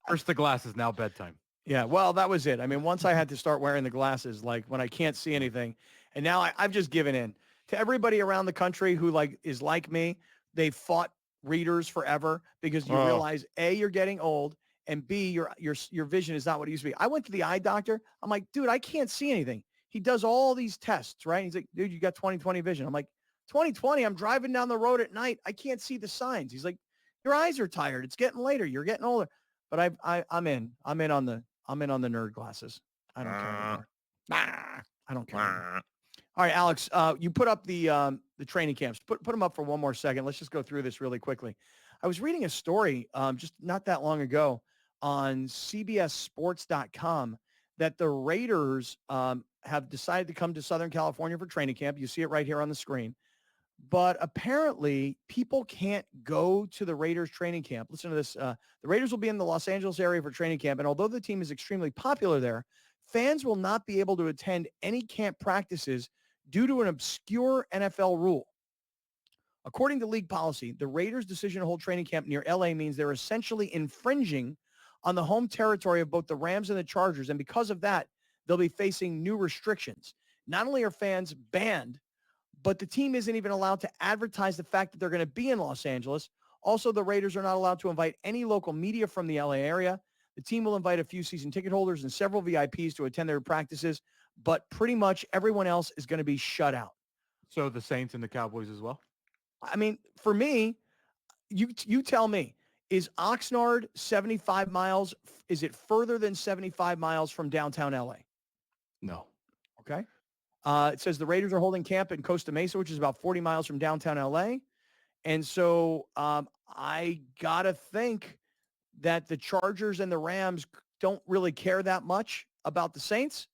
First the glasses, now bedtime. Yeah, well, that was it. I mean, once I had to start wearing the glasses, like when I can't see anything, and now I've just given in. To everybody around the country who is like me, they fought readers forever because you realize A, you're getting old, and B, your vision is not what it used to be. I went to the eye doctor. I'm like, dude, I can't see anything. He does all these tests, right? He's like, dude, you got 20/20 vision. I'm like, 20/20? I'm driving down the road at night. I can't see the signs. He's like, your eyes are tired. It's getting later. You're getting older. But I'm in on the nerd glasses. I don't care anymore. I don't care anymore. All right, Alex, you put up the training camps. Put them up for one more second. Let's just go through this really quickly. I was reading a story just not that long ago on CBSSports.com that the Raiders have decided to come to Southern California for training camp. You see it right here on the screen. But apparently, people can't go to the Raiders training camp. Listen to this. The Raiders will be in the Los Angeles area for training camp. And although the team is extremely popular there, fans will not be able to attend any camp practices due to an obscure NFL rule. According to league policy, the Raiders' decision to hold training camp near LA means they're essentially infringing on the home territory of both the Rams and the Chargers. And because of that, they'll be facing new restrictions. Not only are fans banned, but the team isn't even allowed to advertise the fact that they're going to be in Los Angeles. Also, the Raiders are not allowed to invite any local media from the LA area. The team will invite a few season ticket holders and several VIPs to attend their practices, but pretty much everyone else is going to be shut out. So the Saints and the Cowboys as well? I mean, for me, you tell me, is Oxnard 75 miles? Is it further than 75 miles from downtown LA? No. Okay. It says the Raiders are holding camp in Costa Mesa, which is about 40 miles from downtown LA. And so I got to think that the Chargers and the Rams don't really care that much about the Saints.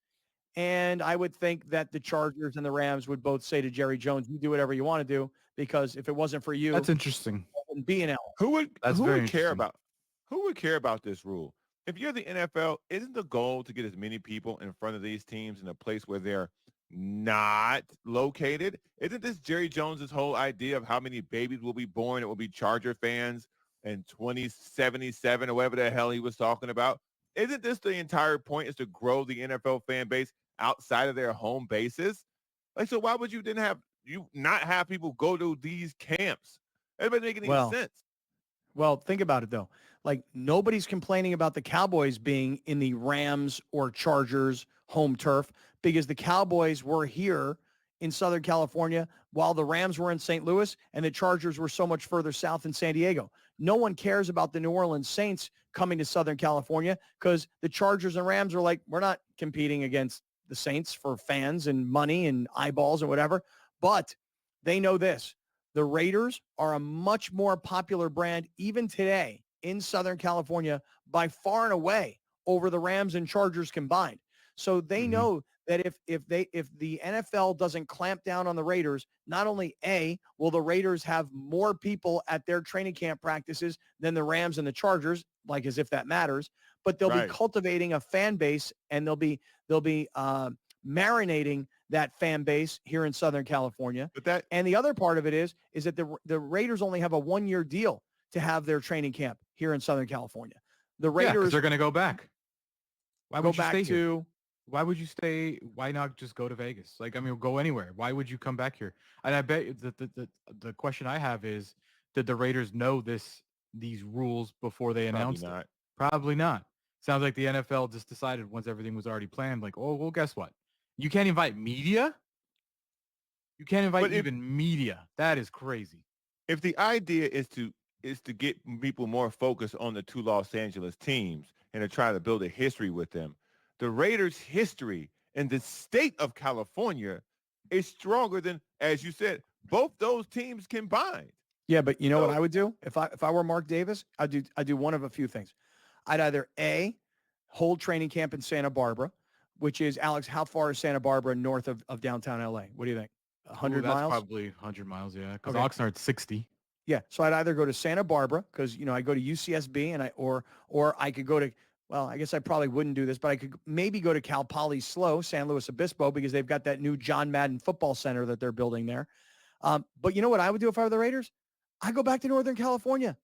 And I would think that the Chargers and the Rams would both say to Jerry Jones, you do whatever you want to do, because if it wasn't for you, That's interesting. Be an L. Who would care about this rule? If you're the NFL, isn't the goal to get as many people in front of these teams in a place where they're not located? Isn't this Jerry Jones's whole idea of how many babies will be born that will be Charger fans in 2077 or whatever the hell he was talking about? Isn't this the entire point, is to grow the NFL fan base outside of their home bases? Like, so why would you not have people go to these camps? That doesn't make any sense. Well, think about it, though. Like, nobody's complaining about the Cowboys being in the Rams or Chargers home turf, because the Cowboys were here in Southern California while the Rams were in St. Louis and the Chargers were so much further south in San Diego. No one cares about the New Orleans Saints coming to Southern California because the Chargers and Rams are like, we're not competing against the Saints for fans and money and eyeballs and whatever. But they know this. The Raiders are a much more popular brand even today in Southern California by far and away over the Rams and Chargers combined. So they know that if the NFL doesn't clamp down on the Raiders, not only A, will the Raiders have more people at their training camp practices than the Rams and the Chargers, like as if that matters, but they'll be cultivating a fan base, and they'll be marinating that fan base here in Southern California. And the other part of it is that the Raiders only have a 1-year deal to have their training camp here in Southern California. The Raiders they're going to go back. Why would you stay here? Why would you stay? Why not just go to Vegas? Like, I mean, go anywhere. Why would you come back here? And I bet the question I have is, did the Raiders know these rules before they announced it? Probably not. Sounds like the NFL just decided once everything was already planned, like, oh, well, guess what? You can't invite media? You can't invite even media. That is crazy. If the idea is to get people more focused on the two Los Angeles teams and to try to build a history with them, the Raiders' history in the state of California is stronger than, as you said, both those teams combined. Yeah, but you know what I would do if I were Mark Davis? I'd do one of a few things. I'd either A, hold training camp in Santa Barbara, which is, Alex, how far is Santa Barbara north of downtown LA? What do you think? 100 that's miles? Probably 100 miles, yeah. Because Okay. Oxnard's 60. Yeah, so I'd either go to Santa Barbara because I go to UCSB and or I could go to, well, I guess I probably wouldn't do this, but I could maybe go to Cal Poly SLO, San Luis Obispo, because they've got that new John Madden football center that they're building there. But you know what I would do if I were the Raiders? I go back to Northern California.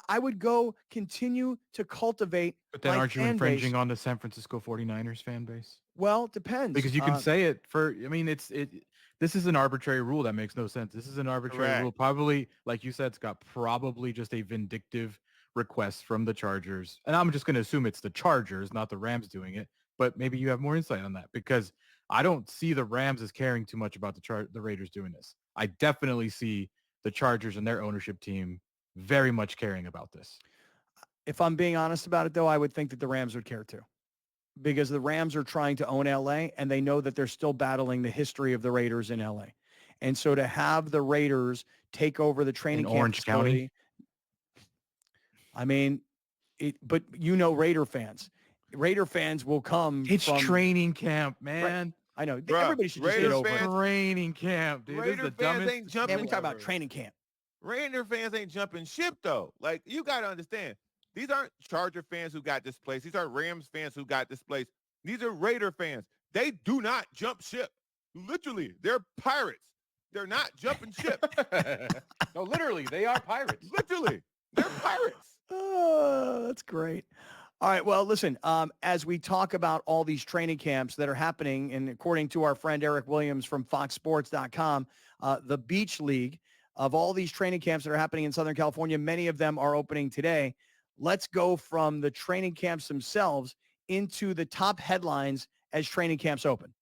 I would go continue to cultivate. But then my aren't you fan infringing base. on the San Francisco 49ers fan base? Well, it depends. Because you can say it for, I mean, this is an arbitrary rule that makes no sense. This is an arbitrary Correct. rule. Probably, like you said, Scott, probably just a vindictive request from the Chargers. And I'm just going to assume it's the Chargers, not the Rams doing it. But maybe you have more insight on that, because I don't see the Rams as caring too much about the Raiders doing this. I definitely see the Chargers and their ownership team very much caring about this. If I'm being honest about it, though, I would think that the Rams would care too, because the Rams are trying to own LA and they know that they're still battling the history of the Raiders in LA. And so to have the Raiders take over the training camp Orange facility, County? I mean, but Raider fans will come. It's from training camp, man. Right. I know. Bruh, Everybody should just Raider get over it. fans- Training camp, dude. This is Raider the fans dumbest. ain't jumping. Man, we talk about training camp. Raider fans ain't jumping ship, though. Like, you got to understand, these aren't Charger fans who got displaced. These aren't Rams fans who got displaced. These are Raider fans. They do not jump ship. Literally, they're pirates. They're not jumping ship. No, literally, they are pirates. Literally, they're pirates. Oh, that's great. All right. Well, listen, as we talk about all these training camps that are happening, and according to our friend Eric Williams from foxsports.com, the Beach League, of all these training camps that are happening in Southern California, many of them are opening today. Let's go from the training camps themselves into the top headlines as training camps open.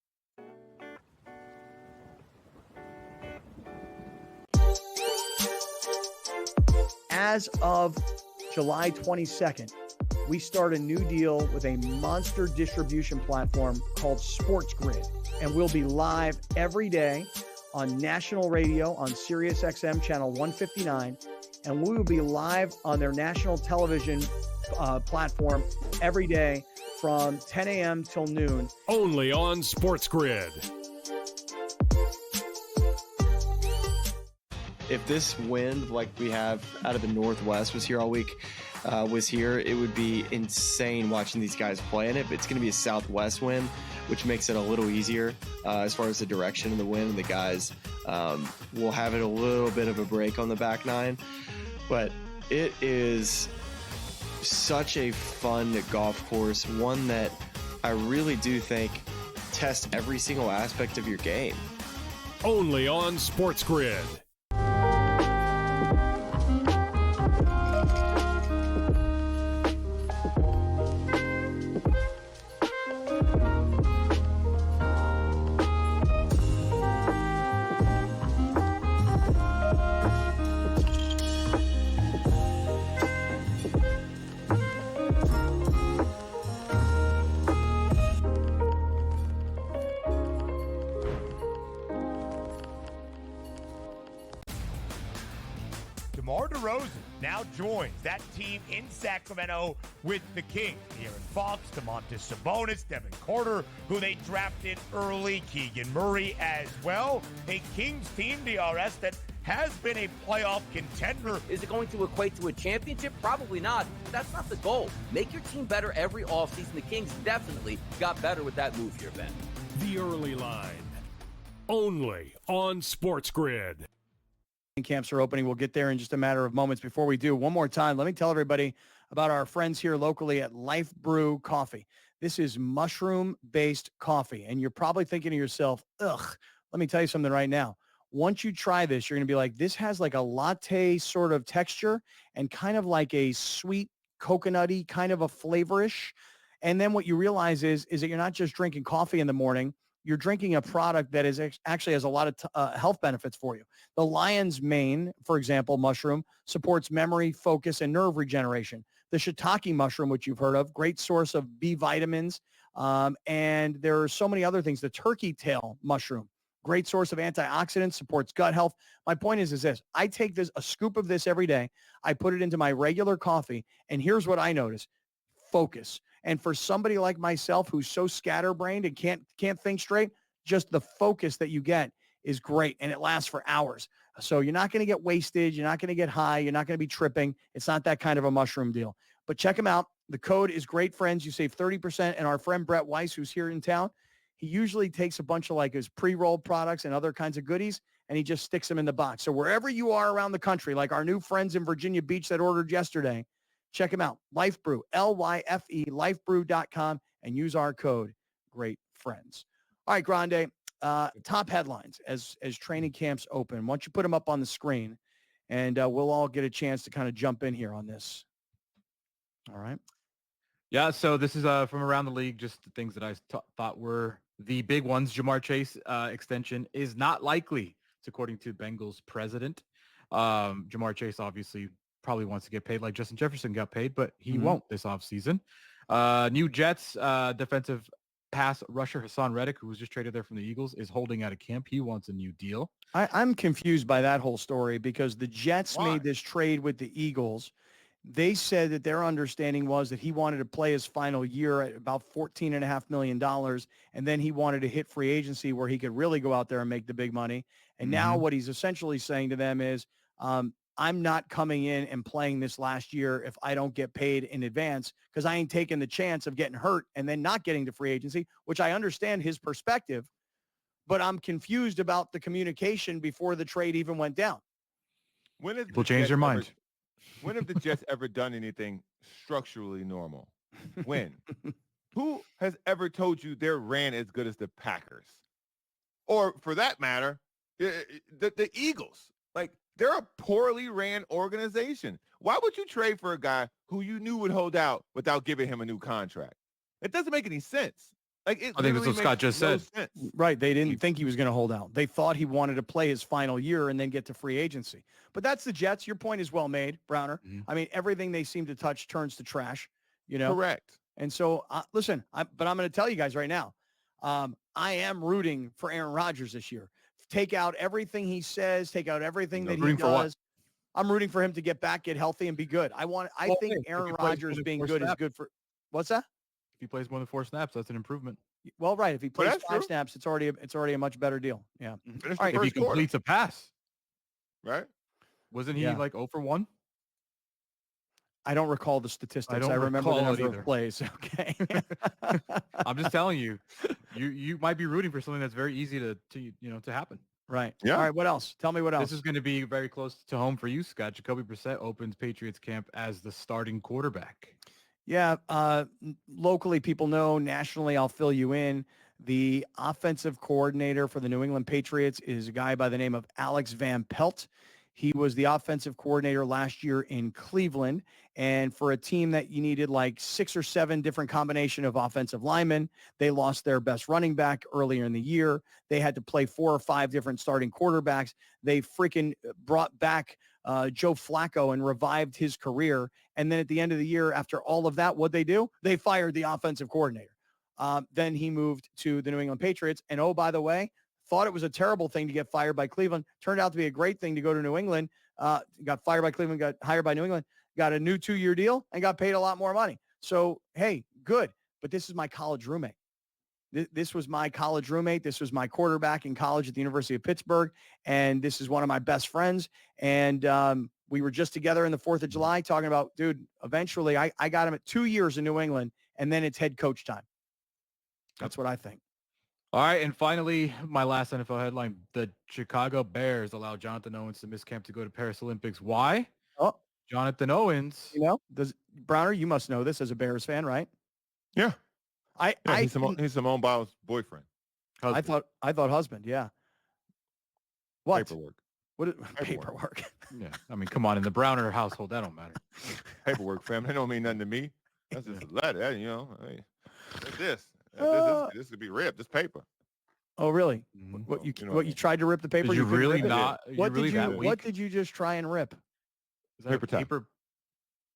As of July 22nd, we start a new deal with a monster distribution platform called SportsGrid, and we'll be live every day on national radio on Sirius XM channel 159, and we will be live on their national television platform every day from 10 a.m. till noon. Only on SportsGrid. If this wind like we have out of the Northwest was here all week, it would be insane watching these guys play in it. But it's going to be a southwest wind, which makes it a little easier as far as the direction of the wind. And the guys will have it a little bit of a break on the back nine. But it is such a fun golf course, one that I really do think tests every single aspect of your game. Only on SportsGrid. DeMar DeRozan now joins that team in Sacramento with the Kings. Aaron Fox, Domantas Sabonis, Devin Carter, who they drafted early, Keegan Murray as well. A Kings team, DRS, that has been a playoff contender. Is it going to equate to a championship? Probably not. But that's not the goal. Make your team better every offseason. The Kings definitely got better with that move here, Ben. The early line. Only on SportsGrid. Camps are opening. We'll get there in just a matter of moments. Before we do, one more time, let me tell everybody about our friends here locally at Life Brew Coffee. This is mushroom-based coffee, and you're probably thinking to yourself, ugh, let me tell you something right now. Once you try this, you're going to be like, this has like a latte sort of texture and kind of like a sweet coconutty kind of a flavorish. And then what you realize is that you're not just drinking coffee in the morning. You're drinking a product that is actually has a lot of health benefits for you. The lion's mane, for example, mushroom, supports memory, focus, and nerve regeneration. The shiitake mushroom, which you've heard of, great source of B vitamins. And there are so many other things. The turkey tail mushroom, Great source of antioxidants, supports gut health. My point is this. I take a scoop of this every day. I put it into my regular coffee, and here's what I notice. Focus. And for somebody like myself who's so scatterbrained and can't think straight, just the focus that you get is great, and it lasts for hours. So you're not going to get wasted. You're not going to get high. You're not going to be tripping. It's not that kind of a mushroom deal. But check them out. The code is great, friends. You save 30%. And our friend Brett Weiss, who's here in town, he usually takes a bunch of like his pre-rolled products and other kinds of goodies, and he just sticks them in the box. So wherever you are around the country, like our new friends in Virginia Beach that ordered yesterday, check them out. Life Brew, L-Y-F-E, lifebrew.com, and use our code, Great Friends. All right, Grande, top headlines as training camps open. Why don't you put them up on the screen, and we'll all get a chance to kind of jump in here on this. All right. Yeah, so this is from around the league, just the things that I thought were the big ones. Jamar Chase extension is not likely, according to Bengals president. Jamar Chase obviously probably wants to get paid like Justin Jefferson got paid, but he won't this offseason. New Jets defensive pass rusher Hassan Reddick, who was just traded there from the Eagles, is holding out of camp. He wants a new deal. I'm confused by that whole story because the Jets made this trade with the Eagles. They said that their understanding was that he wanted to play his final year at about $14.5 million, and then he wanted to hit free agency where he could really go out there and make the big money. And now what he's essentially saying to them is, I'm not coming in and playing this last year if I don't get paid in advance because I ain't taking the chance of getting hurt and then not getting to free agency, which I understand his perspective, but I'm confused about the communication before the trade even went down. When has People change their mind. When have the Jets ever done anything structurally normal? When? Who has ever told you their ran as good as the Packers? Or for that matter, the Eagles? Like, they're a poorly ran organization. Why would you trade for a guy who you knew would hold out without giving him a new contract? It doesn't make any sense. Like, I think that's what Scott just said. Right. They didn't think he was going to hold out. They thought he wanted to play his final year and then get to free agency. But that's the Jets. Your point is well made, Browner. I mean, everything they seem to touch turns to trash, you know? Correct. And so, listen, but I'm going to tell you guys right now, I am rooting for Aaron Rodgers this year. Take out everything he says, take out everything that he does. I'm rooting for him to get back, get healthy, and be good. I think Aaron Rodgers being good is good for – what's that? If he plays more than 4 snaps, that's an improvement. Well, right. If he plays 5 snaps, it's already a much better deal. Yeah. All right. If he completes a pass. Right. Wasn't he like 0 for 1? I don't recall the statistics. I remember the number of plays. Okay. I'm just telling you, you might be rooting for something that's very easy to happen. Right. Yeah. All right. What else? Tell me what else. This is going to be very close to home for you, Scott. Jacoby Brissett opens Patriots camp as the starting quarterback. Yeah. Locally, people know. Nationally, I'll fill you in. The offensive coordinator for the New England Patriots is a guy by the name of Alex Van Pelt. He was the offensive coordinator last year in Cleveland. And for a team that you needed like 6 or 7 different combination of offensive linemen, they lost their best running back earlier in the year. They had to play 4 or 5 different starting quarterbacks. They freaking brought back Joe Flacco and revived his career. And then at the end of the year, after all of that, what'd they do? They fired the offensive coordinator. Then he moved to the New England Patriots. And oh, by the way, thought it was a terrible thing to get fired by Cleveland. Turned out to be a great thing to go to New England. Got fired by Cleveland, got hired by New England, got a new 2-year deal, and got paid a lot more money. So, hey, good. But this is my college roommate. This was my college roommate. This was my quarterback in college at the University of Pittsburgh. And this is one of my best friends. And we were just together in the 4th of July talking about, dude, eventually I got him at 2 years in New England, and then it's head coach time. That's what I think. All right, and finally, my last NFL headline, the Chicago Bears allow Jonathan Owens to miss camp to go to Paris Olympics. Why? Oh, Jonathan Owens. You know, Browner, you must know this as a Bears fan, right? Yeah. He's Simone Biles' boyfriend. Husband. I thought husband, yeah. What? Paperwork. Paperwork. Yeah, I mean, come on, in the Browner household, that don't matter. Paperwork, fam. That don't mean nothing to me. That's just a letter, I mean, what's this? This could be ripped. This paper. Oh, really? What you tried to rip the paper? Did you really not? What did you just try and rip? Is that paper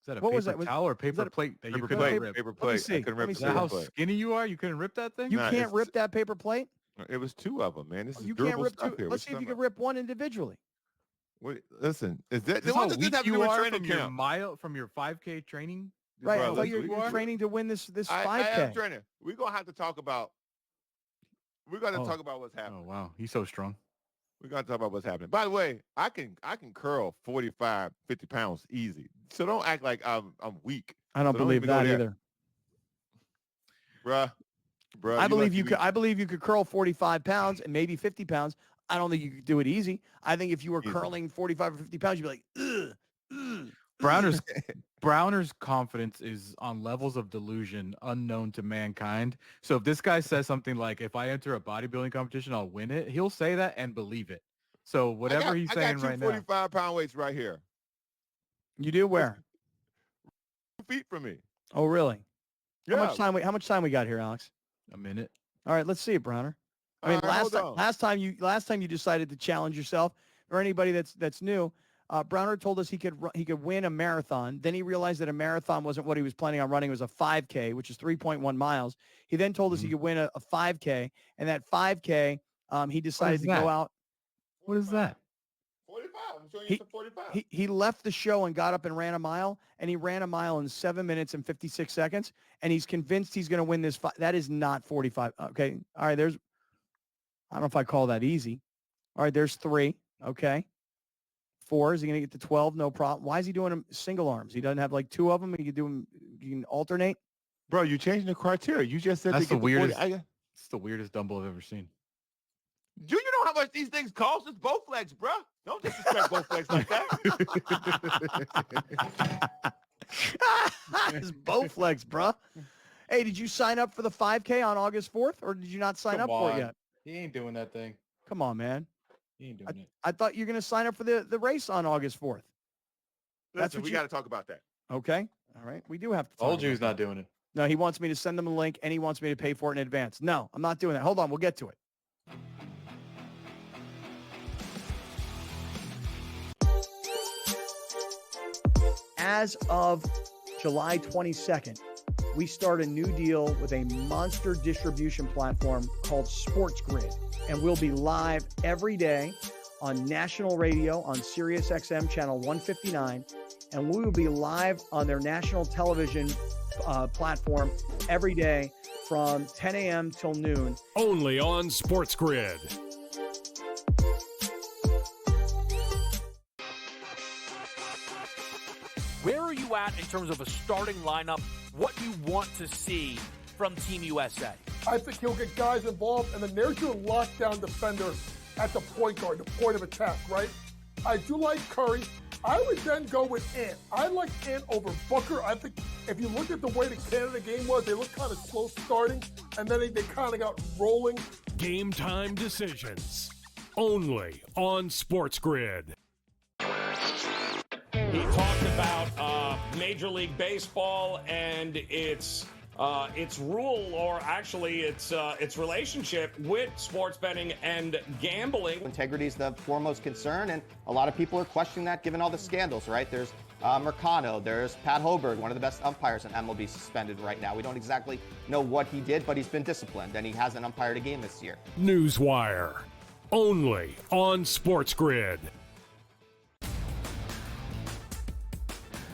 Is that a paper towel or paper plate that you couldn't rip? Paper plate. I couldn't rip Is that how skinny you are? You couldn't rip that thing? You can't rip that paper plate? It was two of them, man. This is You can't durable rip stuff two. here. Let's see if you can rip one individually. Wait, listen, is that Is this what how does this weak have to do you with are training from your 5K training? Right. Bro, I thought listen, you're training to win this 5K. I am training. We're gonna have to talk about. We're gonna talk about what's happening. Oh wow, he's so strong. We're gonna talk about what's happening. By the way, I can curl 45, 50 pounds easy. So don't act like I'm weak. I don't So believe even go that there. either. Bruh. I believe you could. I believe you could curl 45 pounds and maybe 50 pounds. I don't think you could do it easy. I think if you were curling 45 or 50 pounds, you'd be like, ugh. Browner's confidence is on levels of delusion unknown to mankind. So if this guy says something like, if I enter a bodybuilding competition, I'll win it, he'll say that and believe it. So whatever he's saying right now. 45-pound weights right here. You do where? 2 feet from me. Oh, really? Yeah. How much time we got here, Alex? A minute. All right, let's see it, Browner. I mean, last time you decided to challenge yourself, or anybody that's new, Browner told us he could win a marathon. Then he realized that a marathon wasn't what he was planning on running. It was a 5K, which is 3.1 miles. He then told us he could win a 5K, and that 5K, he decided to go out. What is that? 45. I'm showing you some 45. He left the show and got up and ran a mile, and he ran a mile in 7 minutes and 56 seconds, and he's convinced he's going to win this. That is not 45. Okay. All right. I don't know if I call that easy. All right. There's 3. Okay. 4. Is he going to get to 12? No problem. Why is he doing them single arms? He doesn't have like 2 of them. He can do them. You can alternate. Bro, you're changing the criteria. You just said That's to the get weirdest. 40. It's the weirdest dumbbell I've ever seen. Do you know how much these things cost? It's both legs, bro. Don't disrespect both legs like that. It's both legs, bruh. Hey, did you sign up for the 5K on August 4th, or did you not sign up for it yet? He ain't doing that thing. Come on, man. He ain't doing it. I thought you were going to sign up for the race on August 4th. Listen, we got to talk about that. Okay. All right. We do have to talk Old Jew's about not doing it. No, he wants me to send them a link, and he wants me to pay for it in advance. No, I'm not doing that. Hold on. We'll get to it. As of July 22nd, we start a new deal with a monster distribution platform called SportsGrid, and we'll be live every day on national radio on Sirius XM channel 159, and we will be live on their national television platform every day from 10 a.m. till noon. Only on SportsGrid. Where are you at in terms of a starting lineup? What you want to see from Team USA? I think he'll get guys involved, and then there's your lockdown defender at the point guard, the point of attack, right? I do like Curry. I would then go with Ant. I like Ant over Booker. I think if you look at the way the Canada game was, they looked kind of slow starting, and then they kind of got rolling. Game time decisions. Only on SportsGrid. He talked about Major League Baseball and its rule, or actually its relationship with sports betting and gambling. Integrity is the foremost concern, and a lot of people are questioning that given all the scandals, right? There's Mercano, there's Pat Hoberg, one of the best umpires in MLB, suspended right now. We don't exactly know what he did, but he's been disciplined, and he hasn't umpired a game this year. Newswire. Only on SportsGrid.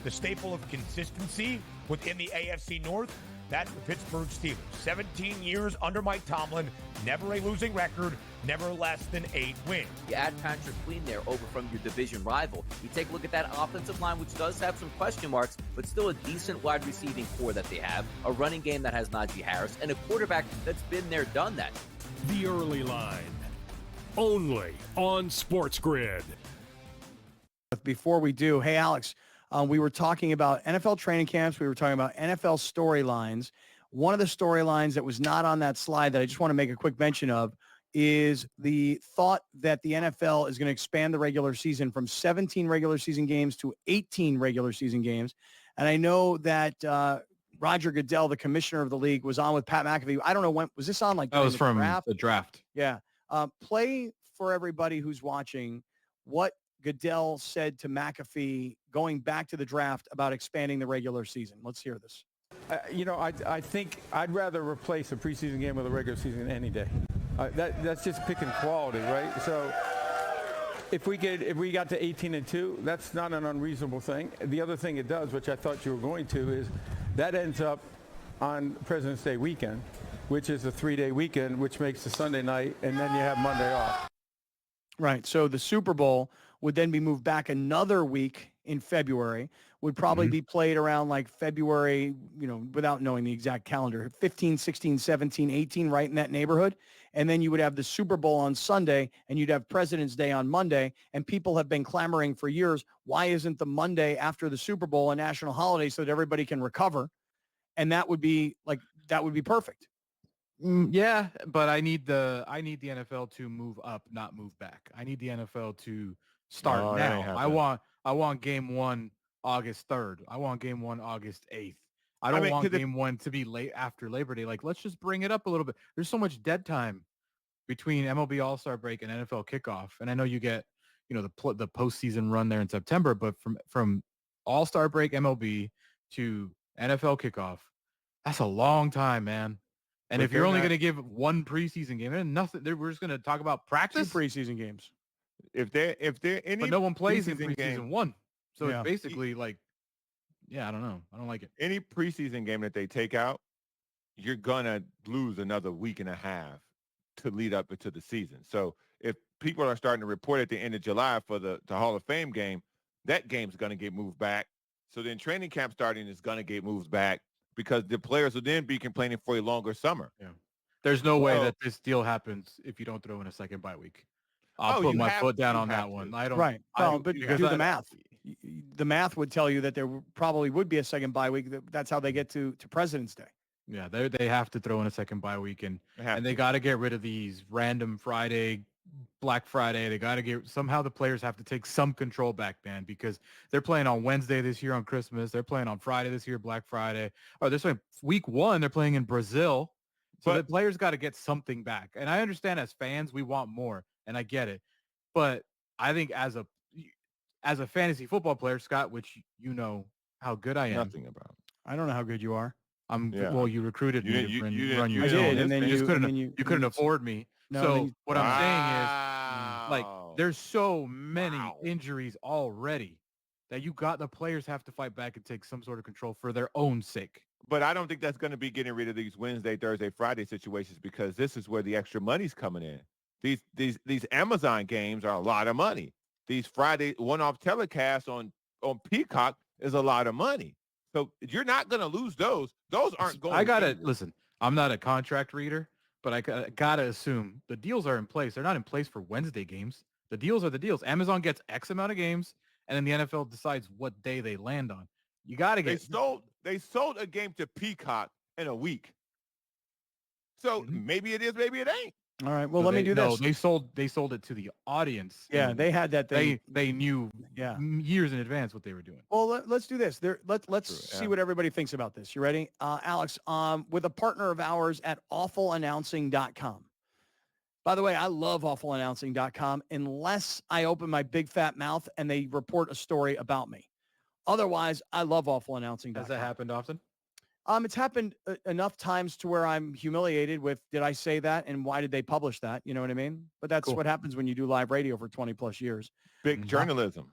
The staple of consistency within the AFC North, that's the Pittsburgh Steelers. 17 years under Mike Tomlin, never a losing record, never less than 8 wins. You add Patrick Queen there over from your division rival. You take a look at that offensive line, which does have some question marks, but still a decent wide receiving core that they have, a running game that has Najee Harris, and a quarterback that's been there, done that. The early line. Only on SportsGrid. Before we do, hey, Alex, we were talking about NFL training camps. We were talking about NFL storylines. One of the storylines that was not on that slide that I just want to make a quick mention of is the thought that the NFL is going to expand the regular season from 17 regular season games to 18 regular season games. And I know that Roger Goodell, the commissioner of the league, was on with Pat McAfee. I don't know when. Was this on like That was from the draft? Yeah. Play for everybody who's watching what Goodell said to McAfee going back to the draft about expanding the regular season. Let's hear this. I think I'd rather replace a preseason game with a regular season any day. That's just picking quality, right? So if we got to 18-2, that's not an unreasonable thing. The other thing it does, which I thought you were going to, is that ends up on President's Day weekend, which is a 3-day weekend, which makes the Sunday night, and then you have Monday off. Right. So the Super Bowl would then be moved back another week in February, would probably be played around like February, without knowing the exact calendar, 15, 16, 17, 18, right in that neighborhood. And then you would have the Super Bowl on Sunday and you'd have President's Day on Monday. And people have been clamoring for years, why isn't the Monday after the Super Bowl a national holiday so that everybody can recover? And that would be perfect. Yeah, but I need the NFL to move up, not move back. I need the NFL to start now. I want game 1 August 3rd. I want game 1 August 8th. I don't want game 1 to be late after Labor Day. Like, let's just bring it up a little bit. There's so much dead time between MLB All-Star break and NFL kickoff. And I know you get, the postseason run there in September, but from All-Star break MLB to NFL kickoff, that's a long time, man. And But if you're only going to give one preseason game, then nothing. We're just going to talk about practice. 2 preseason games. If they're any, but no one plays in preseason game, 1, so it's basically like, I don't know. I don't like it. Any preseason game that they take out, you're gonna lose another week and a half to lead up into the season. So if people are starting to report at the end of July for the Hall of Fame game, that game's going to get moved back. So then training camp starting is going to get moved back because the players will then be complaining for a longer summer. Yeah. There's no way that this deal happens if you don't throw in a second bye week. I'll put my foot down on that one. I don't. Right. Well, but do the math. The math would tell you that there probably would be a second bye week. That's how they get to President's Day. Yeah, they have to throw in a second bye week, and they got to get rid of these random Friday, Black Friday. They got to somehow the players have to take some control back, man, because they're playing on Wednesday this year on Christmas. They're playing on Friday this year, Black Friday. Or they're playing week 1. They're playing in Brazil. So the players got to get something back. And I understand as fans, we want more, and I get it. But I think as a fantasy football player, Scott, which you know how good I am. Nothing about. I don't know how good you are. Well, you recruited me to run your I show. did, and then you couldn't afford me. No, so what I'm saying is, like, there's so many injuries already that you got the players have to fight back and take some sort of control for their own sake. But I don't think that's going to be getting rid of these Wednesday, Thursday, Friday situations because this is where the extra money's coming in. These Amazon games are a lot of money. These Friday one-off telecasts on Peacock is a lot of money. So you're not going to lose those. Those aren't going. I gotta listen. I'm not a contract reader, but I gotta assume the deals are in place. They're not in place for Wednesday games. The deals are the deals. Amazon gets X amount of games, and then the NFL decides what day they land on. You gotta get. They sold a game to Peacock in a week. So maybe it is, maybe it ain't. All right. Well, let me do this. No, they sold it to the audience. Yeah, they had that. They knew years in advance what they were doing. Well, let's do this. Let's see what everybody thinks about this. You ready? Alex, with a partner of ours at awfulannouncing.com. By the way, I love awfulannouncing.com unless I open my big fat mouth and they report a story about me. Otherwise, I love awfulannouncing.com. Has that happened often? It's happened enough times to where I'm humiliated with, did I say that? And why did they publish that? You know what I mean? But that's what happens when you do live radio for 20 plus years. Big journalism.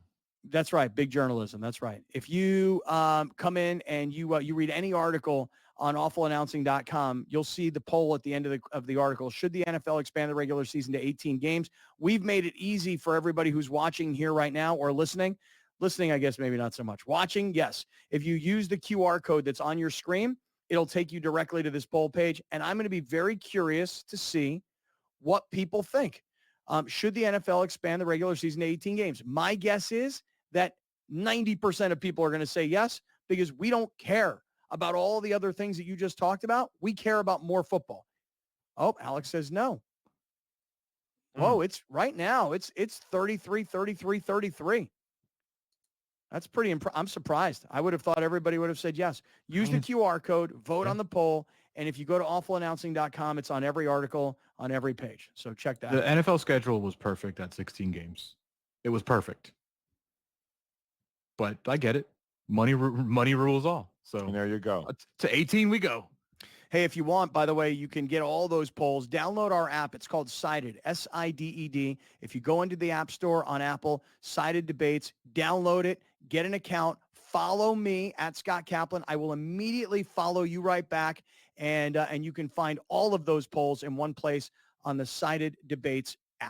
That's right. Big journalism. That's right. If you come in and you read any article on awfulannouncing.com, you'll see the poll at the end of the article. Should the NFL expand the regular season to 18 games? We've made it easy for everybody who's watching here right now or listening. Listening, I guess, maybe not so much. Watching, yes. If you use the QR code that's on your screen, it'll take you directly to this poll page. And I'm going to be very curious to see what people think. Should the NFL expand the regular season to 18 games? My guess is that 90% of people are going to say yes, because we don't care about all the other things that you just talked about. We care about more football. Oh, Alex says no. Whoa, it's right now. It's 33, 33, 33. That's pretty I'm surprised. I would have thought everybody would have said yes. Use the QR code, vote on the poll, and if you go to awfulannouncing.com, it's on every article, on every page. So check that out. The NFL schedule was perfect at 16 games. It was perfect. But I get it. Money rules all. So and there you go. To 18 we go. Hey, if you want, by the way, you can get all those polls. Download our app. It's called Sided, S-I-D-E-D. If you go into the App Store on Apple, Sided Debates, download it, get an account, follow me at Scott Kaplan. I will immediately follow you right back, and you can find all of those polls in one place on the Sided Debates